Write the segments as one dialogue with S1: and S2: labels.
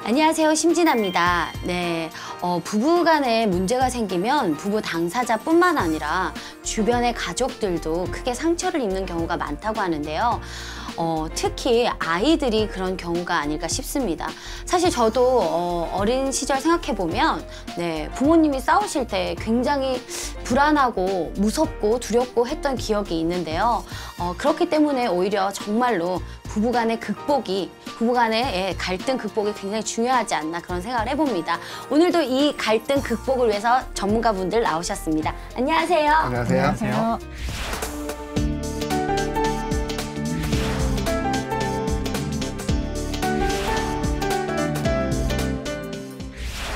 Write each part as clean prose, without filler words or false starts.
S1: 안녕하세요, 심진아입니다. 네, 부부간에 문제가 생기면 부부 당사자뿐만 아니라 주변의 가족들도 크게 상처를 입는 경우가 많다고 하는데요. 특히 아이들이 그런 경우가 아닐까 싶습니다. 사실 저도 어린 시절 생각해보면 네, 부모님이 싸우실 때 굉장히 불안하고 무섭고 두렵고 했던 기억이 있는데요. 그렇기 때문에 오히려 정말로 부부간의 갈등 극복이 굉장히 중요하지 않나 그런 생각을 해봅니다. 오늘도 이 갈등 극복을 위해서 전문가분들 나오셨습니다. 안녕하세요.
S2: 안녕하세요.
S3: 안녕하세요.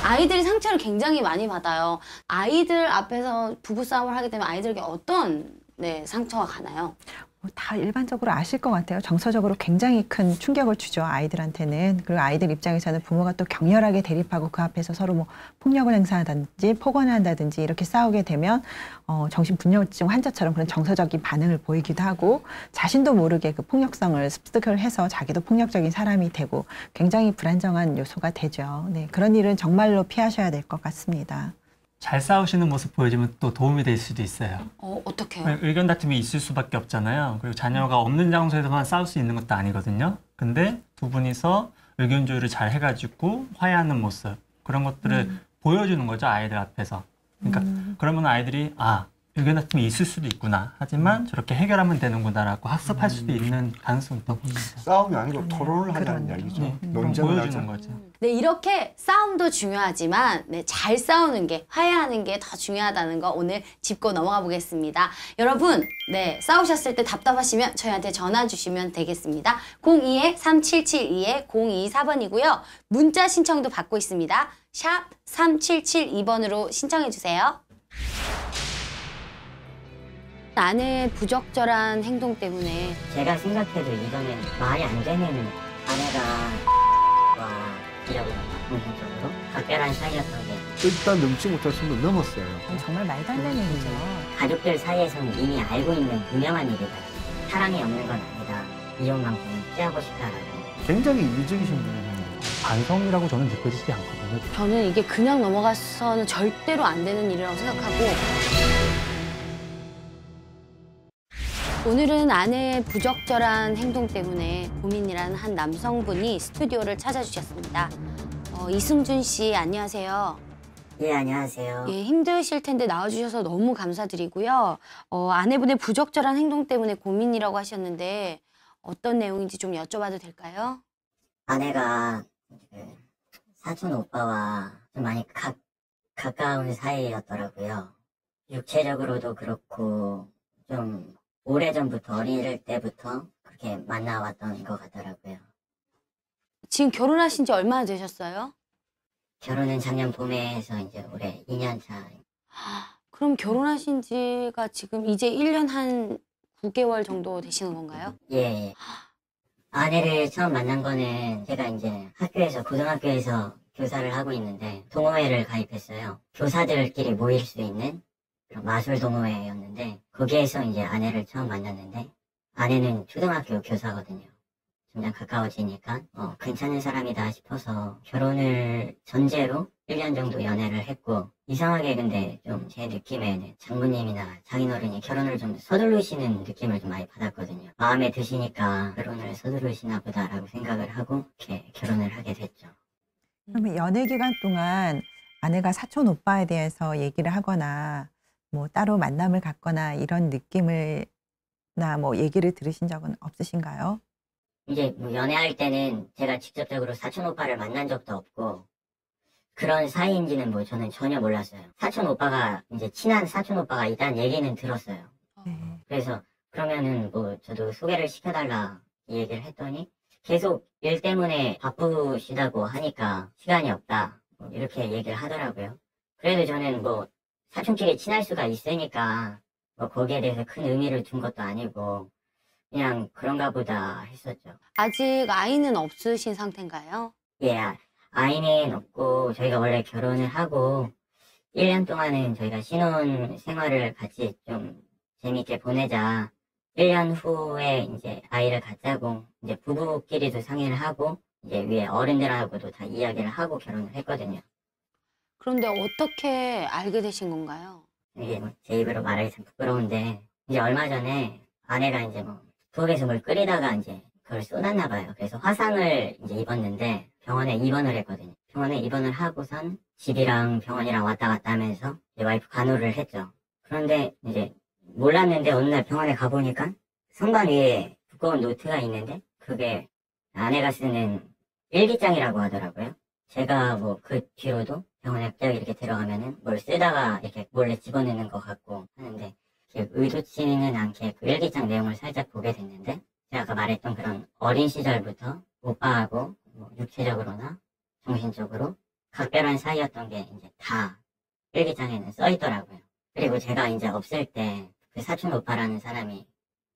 S1: 아이들이 상처를 굉장히 많이 받아요. 아이들 앞에서 부부싸움을 하게 되면 아이들에게 어떤 상처가 가나요?
S3: 다 일반적으로 아실 것 같아요. 정서적으로 굉장히 큰 충격을 주죠, 아이들한테는. 그리고 아이들 입장에서는 부모가 또 격렬하게 대립하고 그 앞에서 서로 뭐 폭력을 행사한다든지 폭언을 한다든지 이렇게 싸우게 되면 정신분열증 환자처럼 그런 정서적인 반응을 보이기도 하고 자신도 모르게 그 폭력성을 습득을 해서 자기도 폭력적인 사람이 되고 굉장히 불안정한 요소가 되죠. 네, 그런 일은 정말로 피하셔야 될 것 같습니다.
S2: 잘 싸우시는 모습 보여주면 또 도움이 될 수도 있어요.
S1: 어떡해요?
S2: 의견 다툼이 있을 수밖에 없잖아요. 그리고 자녀가 없는 장소에서만 싸울 수 있는 것도 아니거든요. 근데 두 분이서 의견 조율을 잘 해가지고 화해하는 모습, 그런 것들을 보여주는 거죠, 아이들 앞에서. 그러니까 그러면 아이들이 의견 다툼이 있을 수도 있구나. 하지만 저렇게 해결하면 되는구나라고 학습할 수도 있는 가능성이 높습니다.
S4: 싸움이 아니고 토론을 하자는 이야기죠. 논쟁을
S2: 보여주는 거죠.
S1: 네, 이렇게 싸움도 중요하지만 잘 싸우는 게, 화해하는 게 더 중요하다는 거 오늘 짚고 넘어가 보겠습니다. 여러분, 싸우셨을 때 답답하시면 저희한테 전화 주시면 되겠습니다. 02-3772-0224번이고요. 문자 신청도 받고 있습니다. 샵 3772번으로 신청해 주세요. 아내의 부적절한 행동 때문에
S5: 제가 생각해도 이거는 말이 안 되는 아내가 이라고 공통적으로 각별한 사이였던 게
S4: 일단 넘지 못할 수는 넘었어요.
S3: 정말 말도 안 되는 얘기죠.
S5: 가족들 사이에서는 이미 알고 있는 유명한 일이다. 사랑이 없는 건 아니다. 이혼만큼은 피하고 싶다라고.
S4: 굉장히 이기적이신 분이에요.
S2: 반성이라고 저는 느껴지지 않거든요.
S1: 저는 이게 그냥 넘어가서는 절대로 안 되는 일이라고 생각하고 오늘은 아내의 부적절한 행동 때문에 고민이라는 한 남성분이 스튜디오를 찾아주셨습니다. 이승준 씨, 안녕하세요.
S5: 예, 안녕하세요.
S1: 예, 힘드실 텐데 나와주셔서 너무 감사드리고요. 아내분의 부적절한 행동 때문에 고민이라고 하셨는데 어떤 내용인지 좀 여쭤봐도 될까요?
S5: 아내가 사촌 오빠와 좀 많이 가까운 사이였더라고요. 육체적으로도 그렇고 좀 오래전부터 어릴 때부터 그렇게 만나왔던 것 같더라고요.
S1: 지금 결혼하신 지 얼마나 되셨어요?
S5: 결혼은 작년 봄에 해서 이제 올해 2년 차.
S1: 그럼 결혼하신 지가 지금 이제 1년 한 9개월 정도 되시는 건가요?
S5: 예. 아내를 처음 만난 거는 제가 이제 고등학교에서 교사를 하고 있는데 동호회를 가입했어요. 교사들끼리 모일 수 있는 그런 마술 동호회였는데 거기에서 이제 아내를 처음 만났는데 아내는 초등학교 교사거든요. 점점 가까워지니까 괜찮은 사람이다 싶어서 결혼을 전제로 1년 정도 연애를 했고 이상하게 근데 좀 제 느낌에는 장모님이나 장인어른이 결혼을 좀 서두르시는 느낌을 좀 많이 받았거든요. 마음에 드시니까 결혼을 서두르시나 보다라고 생각을 하고 이렇게 결혼을 하게 됐죠.
S3: 그러면 연애 기간 동안 아내가 사촌 오빠에 대해서 얘기를 하거나 뭐 따로 만남을 갖거나 이런 느낌을 뭐 얘기를 들으신 적은 없으신가요?
S5: 이제 뭐 연애할 때는 제가 직접적으로 사촌 오빠를 만난 적도 없고 그런 사이인지는 뭐 저는 전혀 몰랐어요. 사촌 오빠가 이제 친한 사촌 오빠가 있다는 얘기는 들었어요.
S3: 네.
S5: 그래서 그러면은 뭐 저도 소개를 시켜달라 이 얘기를 했더니 계속 일 때문에 바쁘시다고 하니까 시간이 없다 뭐 이렇게 얘기를 하더라고요. 그래도 저는 뭐 사촌끼리 친할 수가 있으니까 뭐 거기에 대해서 큰 의미를 둔 것도 아니고 그냥 그런가 보다 했었죠.
S1: 아직 아이는 없으신 상태인가요?
S5: 예, 아이는 없고 저희가 원래 결혼을 하고 1년 동안은 저희가 신혼 생활을 같이 좀 재밌게 보내자 1년 후에 이제 아이를 갖자고 이제 부부끼리도 상의를 하고 이제 위에 어른들하고도 다 이야기를 하고 결혼을 했거든요.
S1: 그런데 어떻게 알게 되신 건가요?
S5: 이게 뭐 제 입으로 말하기 참 부끄러운데 이제 얼마 전에 아내가 이제 뭐 부엌에서 뭘 끓이다가 이제 그걸 쏟았나 봐요. 그래서 화상을 이제 입었는데 병원에 입원을 했거든요. 병원에 입원을 하고선 집이랑 병원이랑 왔다 갔다 하면서 이제 와이프 간호를 했죠. 그런데 이제 몰랐는데 어느 날 병원에 가보니까 선반 위에 두꺼운 노트가 있는데 그게 아내가 쓰는 일기장이라고 하더라고요. 제가 뭐 그 뒤로도 병원에 갑자기 이렇게 들어가면은 뭘 쓰다가 이렇게 몰래 집어넣는 것 같고 하는데 의도치는 않게 그 일기장 내용을 살짝 보게 됐는데 제가 아까 말했던 그런 어린 시절부터 오빠하고 뭐 육체적으로나 정신적으로 각별한 사이였던 게 이제 다 일기장에는 써 있더라고요. 그리고 제가 이제 없을 때 그 사촌 오빠라는 사람이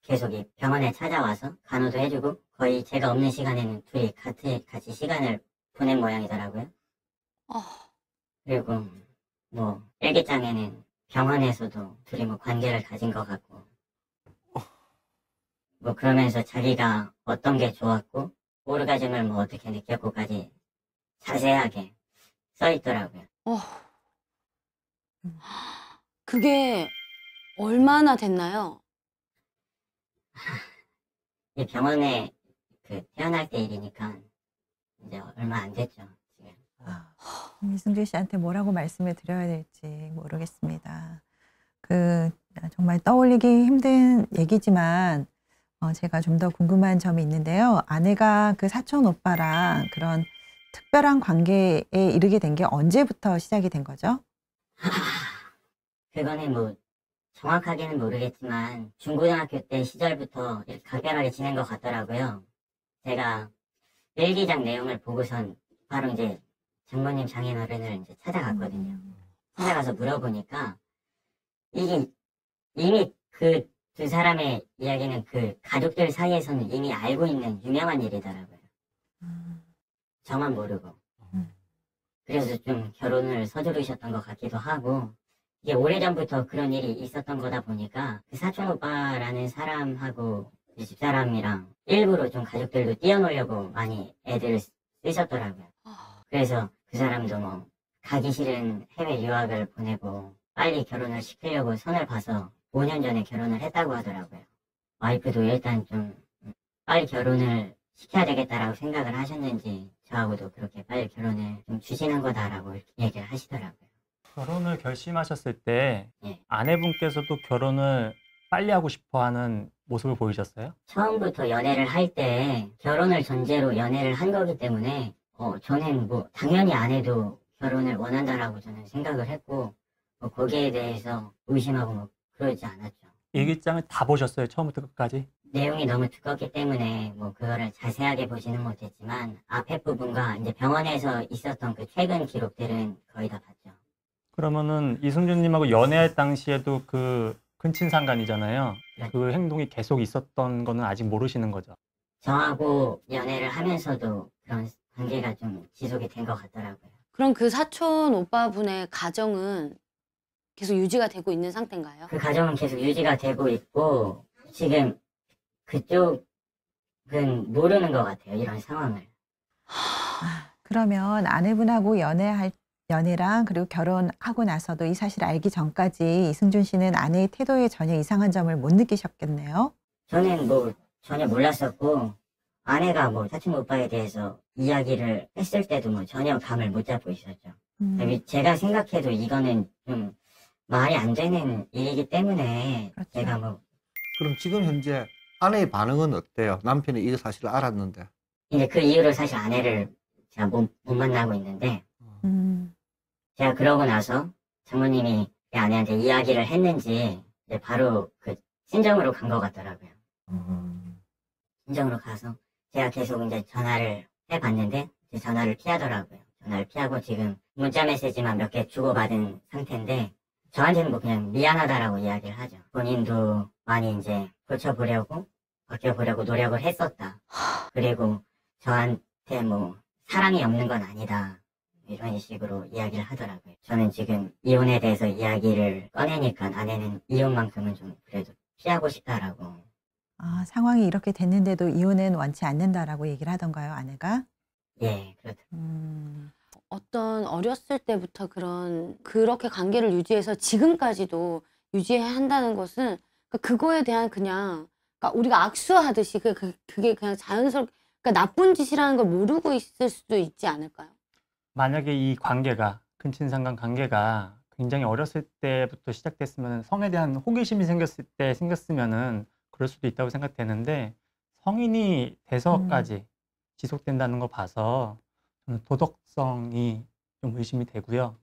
S5: 계속 이 병원에 찾아와서 간호도 해주고 거의 제가 없는 시간에는 둘이 같이 시간을 보낸 모양이더라고요.
S1: 어,
S5: 그리고 뭐 일기장에는 병원에서도 둘이 뭐 관계를 가진 것 같고 뭐 그러면서 자기가 어떤 게 좋았고 오르가즘을 뭐 어떻게 느꼈고까지 자세하게 써 있더라고요.
S1: 어. 그게 얼마나 됐나요?
S5: 이 병원에 그 태어날 때 일이니까 이제 얼마 안 됐죠. 지금.
S3: 이승준 씨한테 뭐라고 말씀을 드려야 될지 모르겠습니다. 정말 떠올리기 힘든 얘기지만 제가 좀 더 궁금한 점이 있는데요. 아내가 그 사촌 오빠랑 그런 특별한 관계에 이르게 된 게 언제부터 시작이 된 거죠?
S5: 그거는 뭐 정확하게는 모르겠지만 중고등학교 때 시절부터 이렇게 각별하게 지낸 것 같더라고요. 제가 일기장 내용을 보고선 바로 이제 장모님 장인어른을 이제 찾아갔거든요. 찾아가서 물어보니까 이게 이미 그 두 사람의 이야기는 그 가족들 사이에서는 이미 알고 있는 유명한 일이더라고요. 저만 모르고. 그래서 좀 결혼을 서두르셨던 것 같기도 하고 이게 오래전부터 그런 일이 있었던 거다 보니까 그 사촌 오빠라는 사람하고 이 집사람이랑 일부러 좀 가족들도 띄워놓으려고 많이 애들을 쓰셨더라고요. 그래서 그 사람도 뭐 가기 싫은 해외 유학을 보내고 빨리 결혼을 시키려고 선을 봐서 5년 전에 결혼을 했다고 하더라고요. 와이프도 일단 좀 빨리 결혼을 시켜야 되겠다라고 생각을 하셨는지 저하고도 그렇게 빨리 결혼을 좀 추진한 거다라고 이렇게 얘기를 하시더라고요.
S2: 결혼을 결심하셨을 때
S5: 예.
S2: 아내분께서도 결혼을 빨리 하고 싶어 하는 모습을 보이셨어요?
S5: 처음부터 연애를 할 때 결혼을 전제로 연애를 한 거기 때문에 저는 뭐 당연히 아내도 결혼을 원한다라고 저는 생각을 했고 뭐 거기에 대해서 의심하고 뭐 그러지 않았죠.
S2: 일기장을 다 보셨어요? 처음부터 끝까지?
S5: 내용이 너무 두껍기 때문에 뭐 그거를 자세하게 보지는 못했지만 앞에 부분과 이제 병원에서 있었던 그 최근 기록들은 거의 다 봤죠.
S2: 그러면은 이승준님하고 연애할 당시에도 그 근친상간이잖아요.
S5: 네.
S2: 그 행동이 계속 있었던 거는 아직 모르시는 거죠.
S5: 저하고 연애를 하면서도 그런 관계가 좀 지속이 된 것 같더라고요.
S1: 그럼 그 사촌 오빠분의 가정은 계속 유지가 되고 있는 상태인가요?
S5: 그 가정은 계속 유지가 되고 있고 지금 그쪽은 모르는 것 같아요. 이런 상황을.
S3: 그러면 아내분하고 연애랑 그리고 결혼하고 나서도 이 사실을 알기 전까지 이승준 씨는 아내의 태도에 전혀 이상한 점을 못 느끼셨겠네요.
S5: 저는 뭐 전혀 몰랐었고 아내가 뭐 사촌 오빠에 대해서 이야기를 했을 때도 뭐 전혀 감을 못 잡고 있었죠. 제가 생각해도 이거는 좀 말이 안 되는 일이기 때문에
S3: 그렇죠.
S5: 제가 뭐
S4: 그럼 지금 현재 아내의 반응은 어때요? 남편이 이 사실을 알았는데.
S5: 이제 그 이후로 사실 아내를 제가 못 만나고 있는데 제가 그러고 나서 장모님이 아내한테 이야기를 했는지 이제 바로 그 친정으로 간 것 같더라고요. 친정으로 가서 제가 계속 이제 전화를 해봤는데 이제 전화를 피하더라고요. 전화를 피하고 지금 문자 메시지만 몇 개 주고받은 상태인데 저한테는 뭐 그냥 미안하다라고 이야기를 하죠. 본인도 많이 이제 고쳐보려고 바뀌어보려고 노력을 했었다. 그리고 저한테 뭐 사랑이 없는 건 아니다. 이런 식으로 이야기를 하더라고요. 저는 지금 이혼에 대해서 이야기를 꺼내니까 아내는 이혼만큼은 좀 그래도 피하고 싶다라고.
S3: 상황이 이렇게 됐는데도 이혼은 원치 않는다라고 얘기를 하던가요, 아내가?
S5: 예, 그렇죠.
S1: 어떤 어렸을 때부터 그렇게 관계를 유지해서 지금까지도 유지해야 한다는 것은 그거에 대한 그냥 우리가 악수하듯이 그게 그냥 자연스럽게 나쁜 짓이라는 걸 모르고 있을 수도 있지 않을까요?
S2: 만약에 이 관계가 근친상간 관계가 굉장히 어렸을 때부터 시작됐으면 성에 대한 호기심이 생겼으면은 그럴 수도 있다고 생각되는데 성인이 돼서까지 지속된다는 거 봐서 저는 도덕성이 좀 의심이 되고요.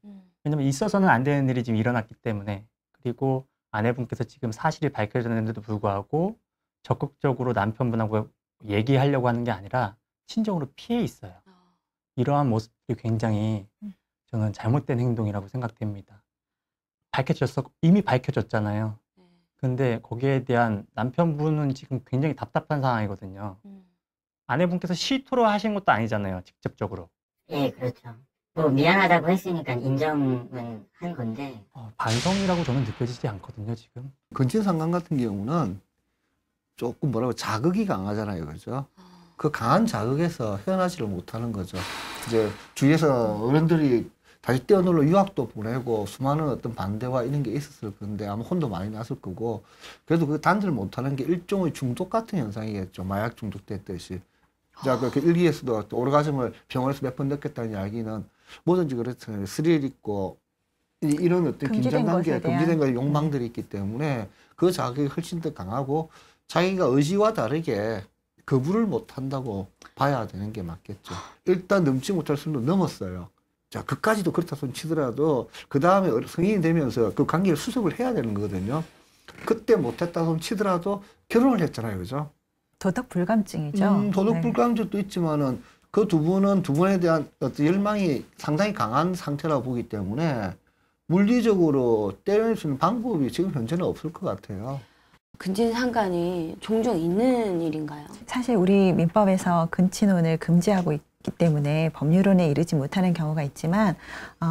S2: 왜냐면 있어서는 안 되는 일이 지금 일어났기 때문에 그리고 아내분께서 지금 사실이 밝혀졌는데도 불구하고 적극적으로 남편분하고 얘기하려고 하는 게 아니라 친정으로 피해 있어요. 이러한 모습들이 굉장히 저는 잘못된 행동이라고 생각됩니다. 이미 밝혀졌잖아요. 근데 거기에 대한 남편분은 지금 굉장히 답답한 상황이거든요. 아내분께서 시토로 하신 것도 아니잖아요, 직접적으로.
S5: 예, 그렇죠. 뭐 미안하다고 했으니까 인정은 한 건데.
S2: 반성이라고 저는 느껴지지 않거든요, 지금.
S4: 근친상간 같은 경우는 조금 자극이 강하잖아요, 그죠? 그 강한 자극에서 헤어나지를 못하는 거죠. 이제 주위에서 어른들이 다시 떼어놀러 유학도 보내고 수많은 어떤 반대와 이런 게 있었을 건데 아마 혼도 많이 났을 거고 그래도 그 단절을 못하는 게 일종의 중독 같은 현상이겠죠. 마약 중독됐듯이. 자, 그 일기에서도 오르가즘을 병원에서 몇 번 느꼈다는 이야기는 뭐든지 그렇잖아요. 스릴 있고 이런 어떤 긴장관계, 금지된 것에 욕망들이 있기 때문에 그 자극이 훨씬 더 강하고 자기가 의지와 다르게 거부를 못한다고 봐야 되는 게 맞겠죠. 일단 넘지 못할 수는 넘었어요. 자, 그까지도 그렇다 손 치더라도 그 다음에 성인이 되면서 그 관계를 수습을 해야 되는 거거든요. 그때 못했다 손 치더라도 결혼을 했잖아요, 그죠?
S3: 도덕 불감증이죠.
S4: 도덕 불감증도 있지만은 그 두 분에 대한 어떤 열망이 상당히 강한 상태라고 보기 때문에 물리적으로 떼어낼 수 있는 방법이 지금 현재는 없을 것 같아요.
S1: 근친상간이 종종 있는 일인가요?
S3: 사실 우리 민법에서 근친혼을 금지하고 있기 때문에 법률혼에 이르지 못하는 경우가 있지만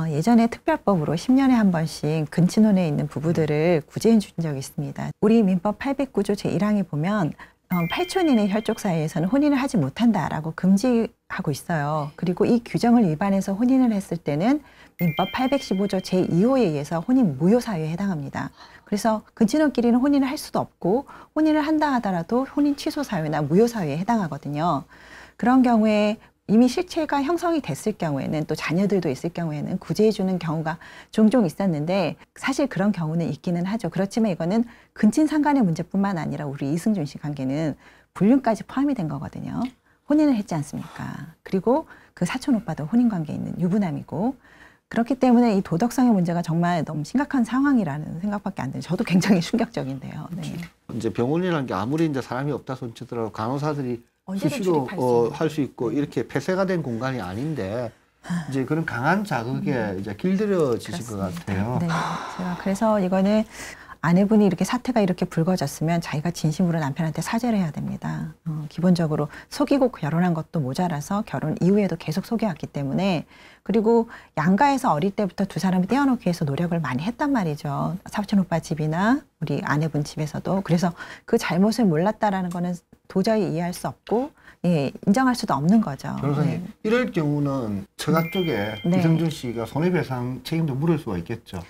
S3: 예전에 특별법으로 10년에 한 번씩 근친혼에 있는 부부들을 구제해 준 적이 있습니다. 우리 민법 809조 제1항에 보면 8촌 이내 혈족 사이에서는 혼인을 하지 못한다라고 금지하고 있어요. 그리고 이 규정을 위반해서 혼인을 했을 때는 민법 815조 제2호에 의해서 혼인 무효 사유에 해당합니다. 그래서 근친혼끼리는 혼인을 할 수도 없고 혼인을 한다 하더라도 혼인 취소 사유나 무효 사유에 해당하거든요. 그런 경우에 이미 실체가 형성이 됐을 경우에는 또 자녀들도 있을 경우에는 구제해 주는 경우가 종종 있었는데 사실 그런 경우는 있기는 하죠. 그렇지만 이거는 근친상간의 문제뿐만 아니라 우리 이승준 씨 관계는 불륜까지 포함이 된 거거든요. 혼인을 했지 않습니까? 그리고 그 사촌 오빠도 혼인 관계에 있는 유부남이고 그렇기 때문에 이 도덕성의 문제가 정말 너무 심각한 상황이라는 생각밖에 안 드는 저도 굉장히 충격적인데요. 네.
S4: 이제 병원이라는 게 아무리 이제 사람이 없다 손치더라도 간호사들이
S3: 언제든
S4: 수시로
S3: 출입할
S4: 할 수 있고 이렇게 폐쇄가 된 공간이 아닌데 이제 그런 강한 자극에 이제 길들여지신 것 같아요.
S3: 네, 제가 그래서 이거는 아내분이 이렇게 사태가 이렇게 불거졌으면 자기가 진심으로 남편한테 사죄를 해야 됩니다. 기본적으로 속이고 결혼한 것도 모자라서 결혼 이후에도 계속 속여왔기 때문에 그리고 양가에서 어릴 때부터 두 사람을 떼어놓기 위해서 노력을 많이 했단 말이죠. 사촌 오빠 집이나 우리 아내분 집에서도. 그래서 그 잘못을 몰랐다라는 거는 도저히 이해할 수 없고 인정할 수도 없는 거죠.
S4: 변호사님,
S3: 네.
S4: 이럴 경우는 처가 쪽에
S3: 네.
S4: 이승준 씨가 손해배상 책임도 물을 수가 있겠죠.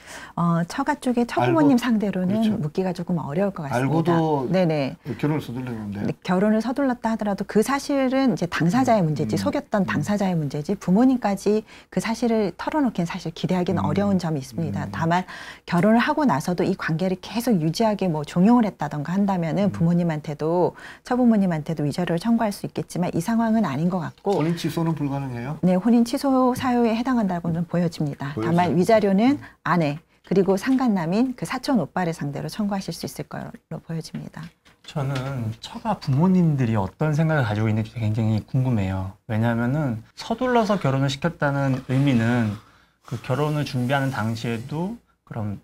S3: 처가 쪽에 처부모님
S4: 알고,
S3: 상대로는
S4: 그렇죠.
S3: 묻기가 조금 어려울 것 같습니다.
S4: 알고도
S3: 네네.
S4: 결혼을 서둘렀는데.
S3: 결혼을 서둘렀다 하더라도 그 사실은 이제 당사자의 문제지, 속였던 당사자의 문제지, 부모님까지 그 사실을 털어놓기는 사실 기대하기는 어려운 점이 있습니다. 다만 결혼을 하고 나서도 이 관계를 계속 유지하게 뭐 종용을 했다던가 한다면은 부모님한테도 처부모님한테도 위자료를 청구할 수 있겠지만 이 상황은 아닌 것 같고.
S4: 혼인 취소는 불가능해요?
S3: 네, 혼인 취소 사유에 해당한다고는 보여집니다. 다만 위자료는 아내 그리고 상간남인 그 사촌 오빠를 상대로 청구하실 수 있을 걸로 보여집니다.
S2: 저는 처가 부모님들이 어떤 생각을 가지고 있는지 굉장히 궁금해요. 왜냐하면은 서둘러서 결혼을 시켰다는 의미는 그 결혼을 준비하는 당시에도 그럼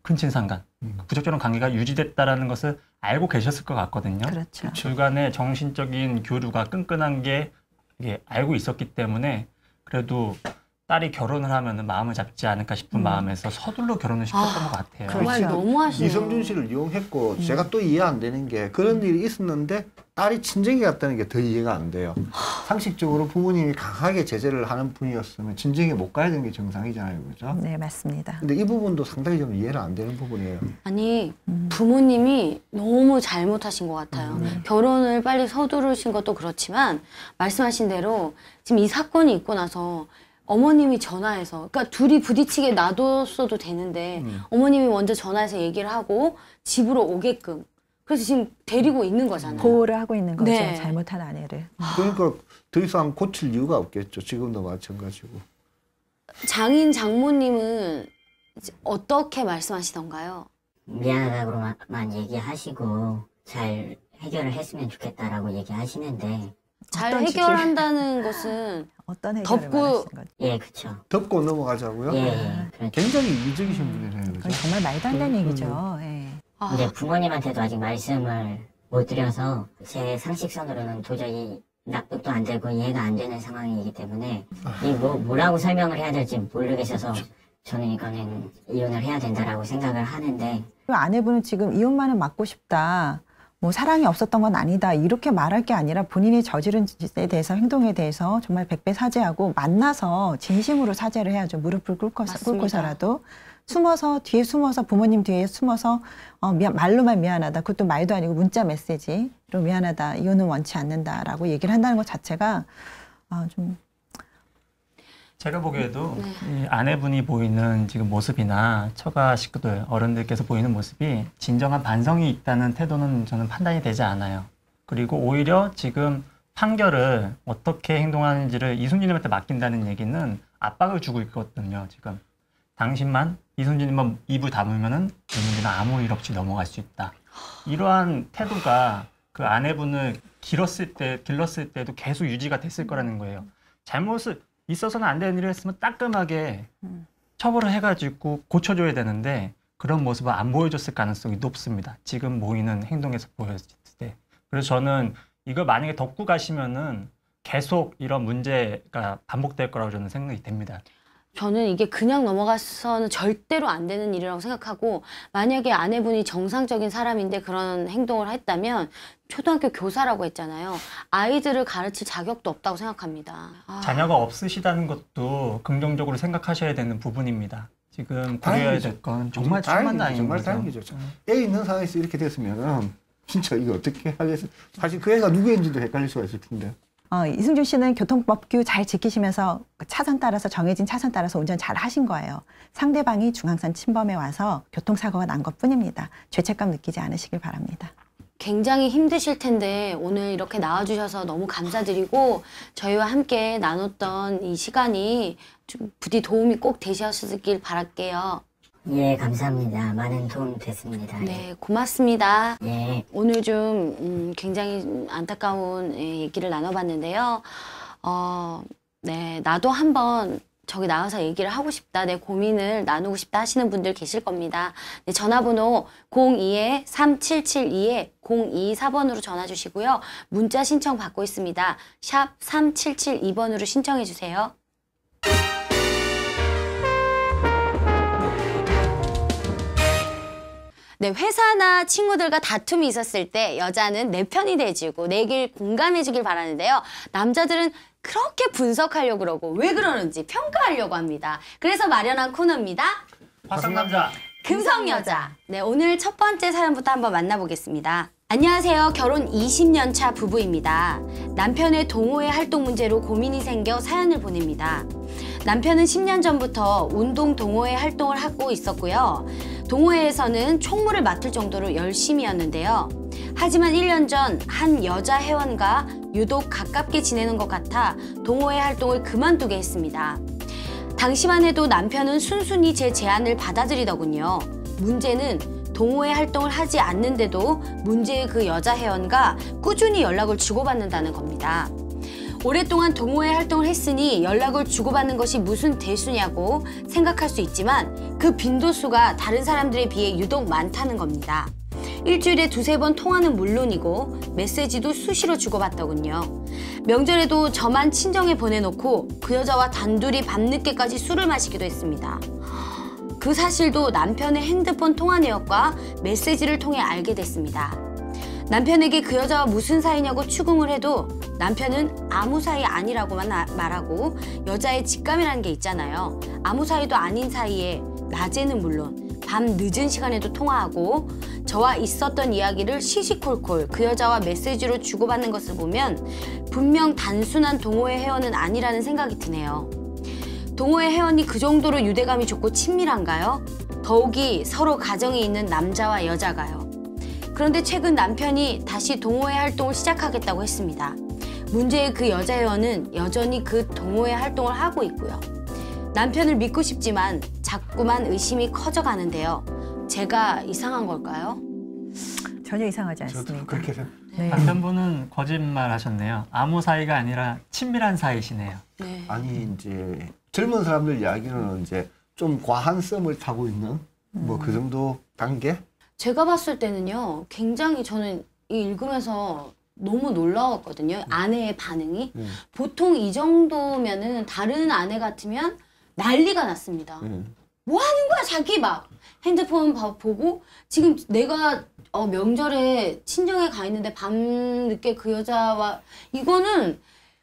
S2: 근친상간, 부적절한 관계가 유지됐다라는 것을 알고 계셨을 것 같거든요.
S3: 그렇죠.
S2: 둘간의 정신적인 교류가 끈끈한 게 이게 알고 있었기 때문에 그래도 딸이 결혼을 하면은 마음을 잡지 않을까 싶은 마음에서 서둘러 결혼을 시켰던 것 같아요.
S1: 정말
S3: 그렇죠.
S1: 너무하시네요.
S4: 이성준 씨를 이용했고 제가 또 이해 안 되는 게 그런 일이 있었는데 딸이 친정에 갔다는 게 더 이해가 안 돼요. 상식적으로 부모님이 강하게 제재를 하는 분이었으면 친정에 못 가야 되는 게 정상이잖아요. 그죠?
S3: 네, 맞습니다.
S4: 근데 이 부분도 상당히 좀 이해가 안 되는 부분이에요.
S1: 아니 부모님이 너무 잘못하신 것 같아요. 결혼을 빨리 서두르신 것도 그렇지만 말씀하신 대로 지금 이 사건이 있고 나서 어머님이 전화해서 그러니까 둘이 부딪히게 놔뒀어도 되는데 어머님이 먼저 전화해서 얘기를 하고 집으로 오게끔 그래서 지금 데리고 있는 거잖아요.
S3: 보호를 하고 있는 거죠.
S1: 네.
S3: 잘못한 아내를.
S4: 그러니까 더 이상 고칠 이유가 없겠죠. 지금도 마찬가지고.
S1: 장인 장모님은 이제 어떻게 말씀하시던가요?
S5: 미안하다고만 얘기하시고 잘 해결을 했으면 좋겠다라고 얘기하시는데
S1: 잘
S3: 어떤
S1: 해결한다는 것은
S3: 어떤 해결을
S1: 덮고-
S3: 말하시는 거죠?
S5: 예, 그쵸.
S4: 덮고 넘어가자고요?
S5: 예, 그렇죠.
S4: 굉장히 이기적이신 분이네요.
S3: 그건
S4: 그죠?
S3: 정말 말도 안 되는 얘기죠. 예.
S1: 아,
S5: 근데 부모님한테도 아직 말씀을 못 드려서 제 상식선으로는 도저히 납득도 안 되고 이해가 안 되는 상황이기 때문에 이 뭐라고 설명을 해야 될지 모르겠어서 저는 이거는 이혼을 해야 된다라고 생각을 하는데
S3: 그리고 아내분은 지금 이혼만은 막고 싶다. 뭐 사랑이 없었던 건 아니다. 이렇게 말할 게 아니라 본인이 저지른 짓에 대해서 행동에 대해서 정말 백배 사죄하고 만나서 진심으로 사죄를 해야죠. 무릎을 꿇고서라도 숨어서 뒤에 숨어서 부모님 뒤에 숨어서 말로만 미안하다. 그것도 말도 아니고 문자 메시지로 미안하다. 이혼은 원치 않는다라고 얘기를 한다는 것 자체가 좀
S2: 제가 보기에도 이 아내분이 보이는 지금 모습이나 처가 식구들, 어른들께서 보이는 모습이 진정한 반성이 있다는 태도는 저는 판단이 되지 않아요. 그리고 오히려 지금 판결을 어떻게 행동하는지를 이순진님한테 맡긴다는 얘기는 압박을 주고 있거든요, 지금. 당신만, 이순진님만 입을 다물면은 이순진은 아무 일 없이 넘어갈 수 있다. 이러한 태도가 그 아내분을 길렀을 때도 계속 유지가 됐을 거라는 거예요. 잘못을 있어서는 안 되는 일을 했으면 따끔하게 처벌을 해가지고 고쳐줘야 되는데 그런 모습을 안 보여줬을 가능성이 높습니다. 지금 보이는 행동에서 보였을 때. 그래서 저는 이걸 만약에 덮고 가시면은 계속 이런 문제가 반복될 거라고 저는 생각이 됩니다.
S1: 저는 이게 그냥 넘어가서는 절대로 안 되는 일이라고 생각하고 만약에 아내분이 정상적인 사람인데 그런 행동을 했다면 초등학교 교사라고 했잖아요. 아이들을 가르칠 자격도 없다고 생각합니다.
S2: 자녀가 없으시다는 것도 긍정적으로 생각하셔야 되는 부분입니다. 지금 고려해야 될 건 정말 천만 다행인
S4: 정말
S2: 거죠.
S4: 다행이죠. 애 있는 상황에서 이렇게 됐으면 진짜 이거 어떻게 하겠어? 사실 그 애가 누구인지도 헷갈릴 수가 있을 텐데.
S3: 이승준 씨는 교통법규 잘 지키시면서 차선 따라서 정해진 차선 따라서 운전 잘 하신 거예요. 상대방이 중앙선 침범해 와서 교통사고가 난 것뿐입니다. 죄책감 느끼지 않으시길 바랍니다.
S1: 굉장히 힘드실 텐데 오늘 이렇게 나와주셔서 너무 감사드리고 저희와 함께 나눴던 이 시간이 좀 부디 도움이 꼭 되셨길 바랄게요.
S5: 예, 감사합니다. 많은 도움 됐습니다.
S1: 네, 고맙습니다.
S5: 예.
S1: 오늘 좀 굉장히 안타까운 얘기를 나눠봤는데요. 네, 나도 한번 저기 나와서 얘기를 하고 싶다, 내 고민을 나누고 싶다 하시는 분들 계실 겁니다. 네, 전화번호 02-3772-0224번으로 전화 주시고요. 문자 신청 받고 있습니다. 샵 3772번으로 신청해 주세요. 네, 회사나 친구들과 다툼이 있었을 때 여자는 내 편이 돼주고 내 길 공감해주길 바라는데요. 남자들은 그렇게 분석하려고 그러고 왜 그러는지 평가하려고 합니다. 그래서 마련한 코너입니다.
S2: 화성남자.
S1: 금성여자. 네, 오늘 첫 번째 사연부터 한번 만나보겠습니다. 안녕하세요. 결혼 20년 차 부부입니다. 남편의 동호회 활동 문제로 고민이 생겨 사연을 보냅니다. 남편은 10년 전부터 운동 동호회 활동을 하고 있었고요. 동호회에서는 총무를 맡을 정도로 열심히였는데요. 하지만 1년 전 한 여자 회원과 유독 가깝게 지내는 것 같아 동호회 활동을 그만두게 했습니다. 당시만 해도 남편은 순순히 제 제안을 받아들이더군요. 문제는 동호회 활동을 하지 않는데도 문제의 그 여자 회원과 꾸준히 연락을 주고받는다는 겁니다. 오랫동안 동호회 활동을 했으니 연락을 주고받는 것이 무슨 대수냐고 생각할 수 있지만 그 빈도수가 다른 사람들에 비해 유독 많다는 겁니다. 일주일에 2-3번 통화는 물론이고 메시지도 수시로 주고받더군요. 명절에도 저만 친정에 보내놓고 그 여자와 단둘이 밤늦게까지 술을 마시기도 했습니다. 그 사실도 남편의 핸드폰 통화 내역과 메시지를 통해 알게 됐습니다. 남편에게 그 여자와 무슨 사이냐고 추궁을 해도 남편은 아무 사이 아니라고만 말하고 여자의 직감이라는 게 있잖아요. 아무 사이도 아닌 사이에 낮에는 물론 밤 늦은 시간에도 통화하고 저와 있었던 이야기를 시시콜콜 그 여자와 메시지로 주고받는 것을 보면 분명 단순한 동호회 회원은 아니라는 생각이 드네요. 동호회 회원이 그 정도로 유대감이 좋고 친밀한가요? 더욱이 서로 가정이 있는 남자와 여자가요. 그런데 최근 남편이 다시 동호회 활동을 시작하겠다고 했습니다. 문제의 그 여자 회원은 여전히 그 동호회 활동을 하고 있고요. 남편을 믿고 싶지만 자꾸만 의심이 커져가는데요. 제가 이상한 걸까요?
S3: 전혀 이상하지
S4: 저도
S3: 않습니다.
S4: 그렇게 생각.
S3: 네.
S2: 남편분은 거짓말 하셨네요. 아무 사이가 아니라 친밀한 사이시네요.
S1: 네.
S4: 아니 이제 젊은 사람들 이야기는 이제 좀 과한 썸을 타고 있는 뭐 그 정도 단계?
S1: 제가 봤을 때는요. 굉장히 저는 이 읽으면서 너무 놀라웠거든요. 아내의 반응이. 보통 이 정도면은 다른 아내 같으면 난리가 났습니다. 뭐 하는 거야 자기 막 핸드폰 보고 지금 내가 명절에 친정에 가 있는데 밤늦게 그 여자와 이거는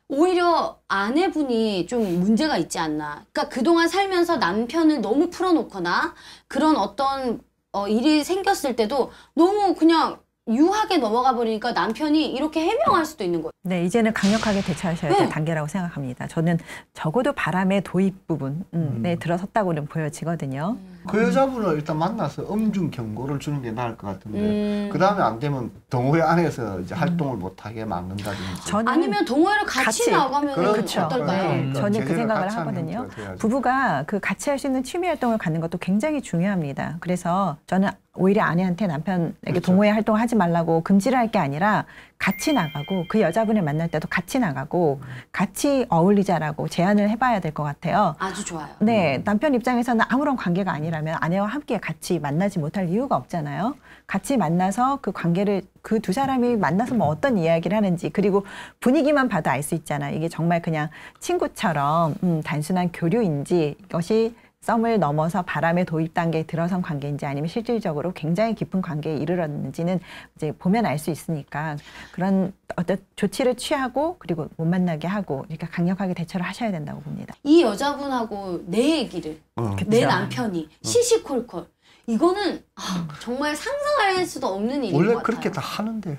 S1: 오히려 아내분이 좀 문제가 있지 않나. 그러니까 그동안 살면서 남편을 너무 풀어놓거나 그런 어떤 일이 생겼을 때도 너무 그냥 유하게 넘어가 버리니까 남편이 이렇게 해명할 수도 있는 거예요.
S3: 네, 이제는 강력하게 대처하셔야 될
S1: 네.
S3: 단계라고 생각합니다. 저는 적어도 바람의 도입 부분에 들어섰다고는 보여지거든요.
S4: 그 여자분을 일단 만나서 엄중 경고를 주는 게 나을 것 같은데 그 다음에 안 되면 동호회 안에서 이제 활동을 못하게 막는다든지.
S3: 저는
S1: 아니면 동호회를 같이 나가면
S4: 그렇죠.
S1: 어떨까요?
S3: 네, 저는 그
S4: 제재를
S3: 생각을
S4: 같이 하는
S3: 하거든요.
S4: 형태가 돼야죠.
S3: 부부가 그 같이 할 수 있는 취미 활동을 갖는 것도 굉장히 중요합니다. 그래서 저는 오히려 아내한테 남편에게
S4: 그렇죠.
S3: 동호회 활동 하지 말라고 금지를 할 게 아니라 같이 나가고 그 여자분을 만날 때도 같이 나가고 같이 어울리자라고 제안을 해봐야 될 것 같아요.
S1: 아주 좋아요.
S3: 네, 남편 입장에서는 아무런 관계가 아니라면 아내와 함께 같이 만나지 못할 이유가 없잖아요. 같이 만나서 그 관계를 그 두 사람이 만나서 뭐 어떤 이야기를 하는지 그리고 분위기만 봐도 알 수 있잖아요. 이게 정말 그냥 친구처럼 단순한 교류인지 이것이 썸을 넘어서 바람의 도입 단계에 들어선 관계인지 아니면 실질적으로 굉장히 깊은 관계에 이르렀는지는 이제 보면 알 수 있으니까 그런 어떤 조치를 취하고 그리고 못 만나게 하고 그러니까 강력하게 대처를 하셔야 된다고 봅니다.
S1: 이 여자분하고 내 얘기를 내
S3: 그쵸.
S1: 남편이 시시콜콜 이거는 정말 상상할 수도 없는 일인 것
S4: 원래
S1: 같아요.
S4: 그렇게 다 하는데요.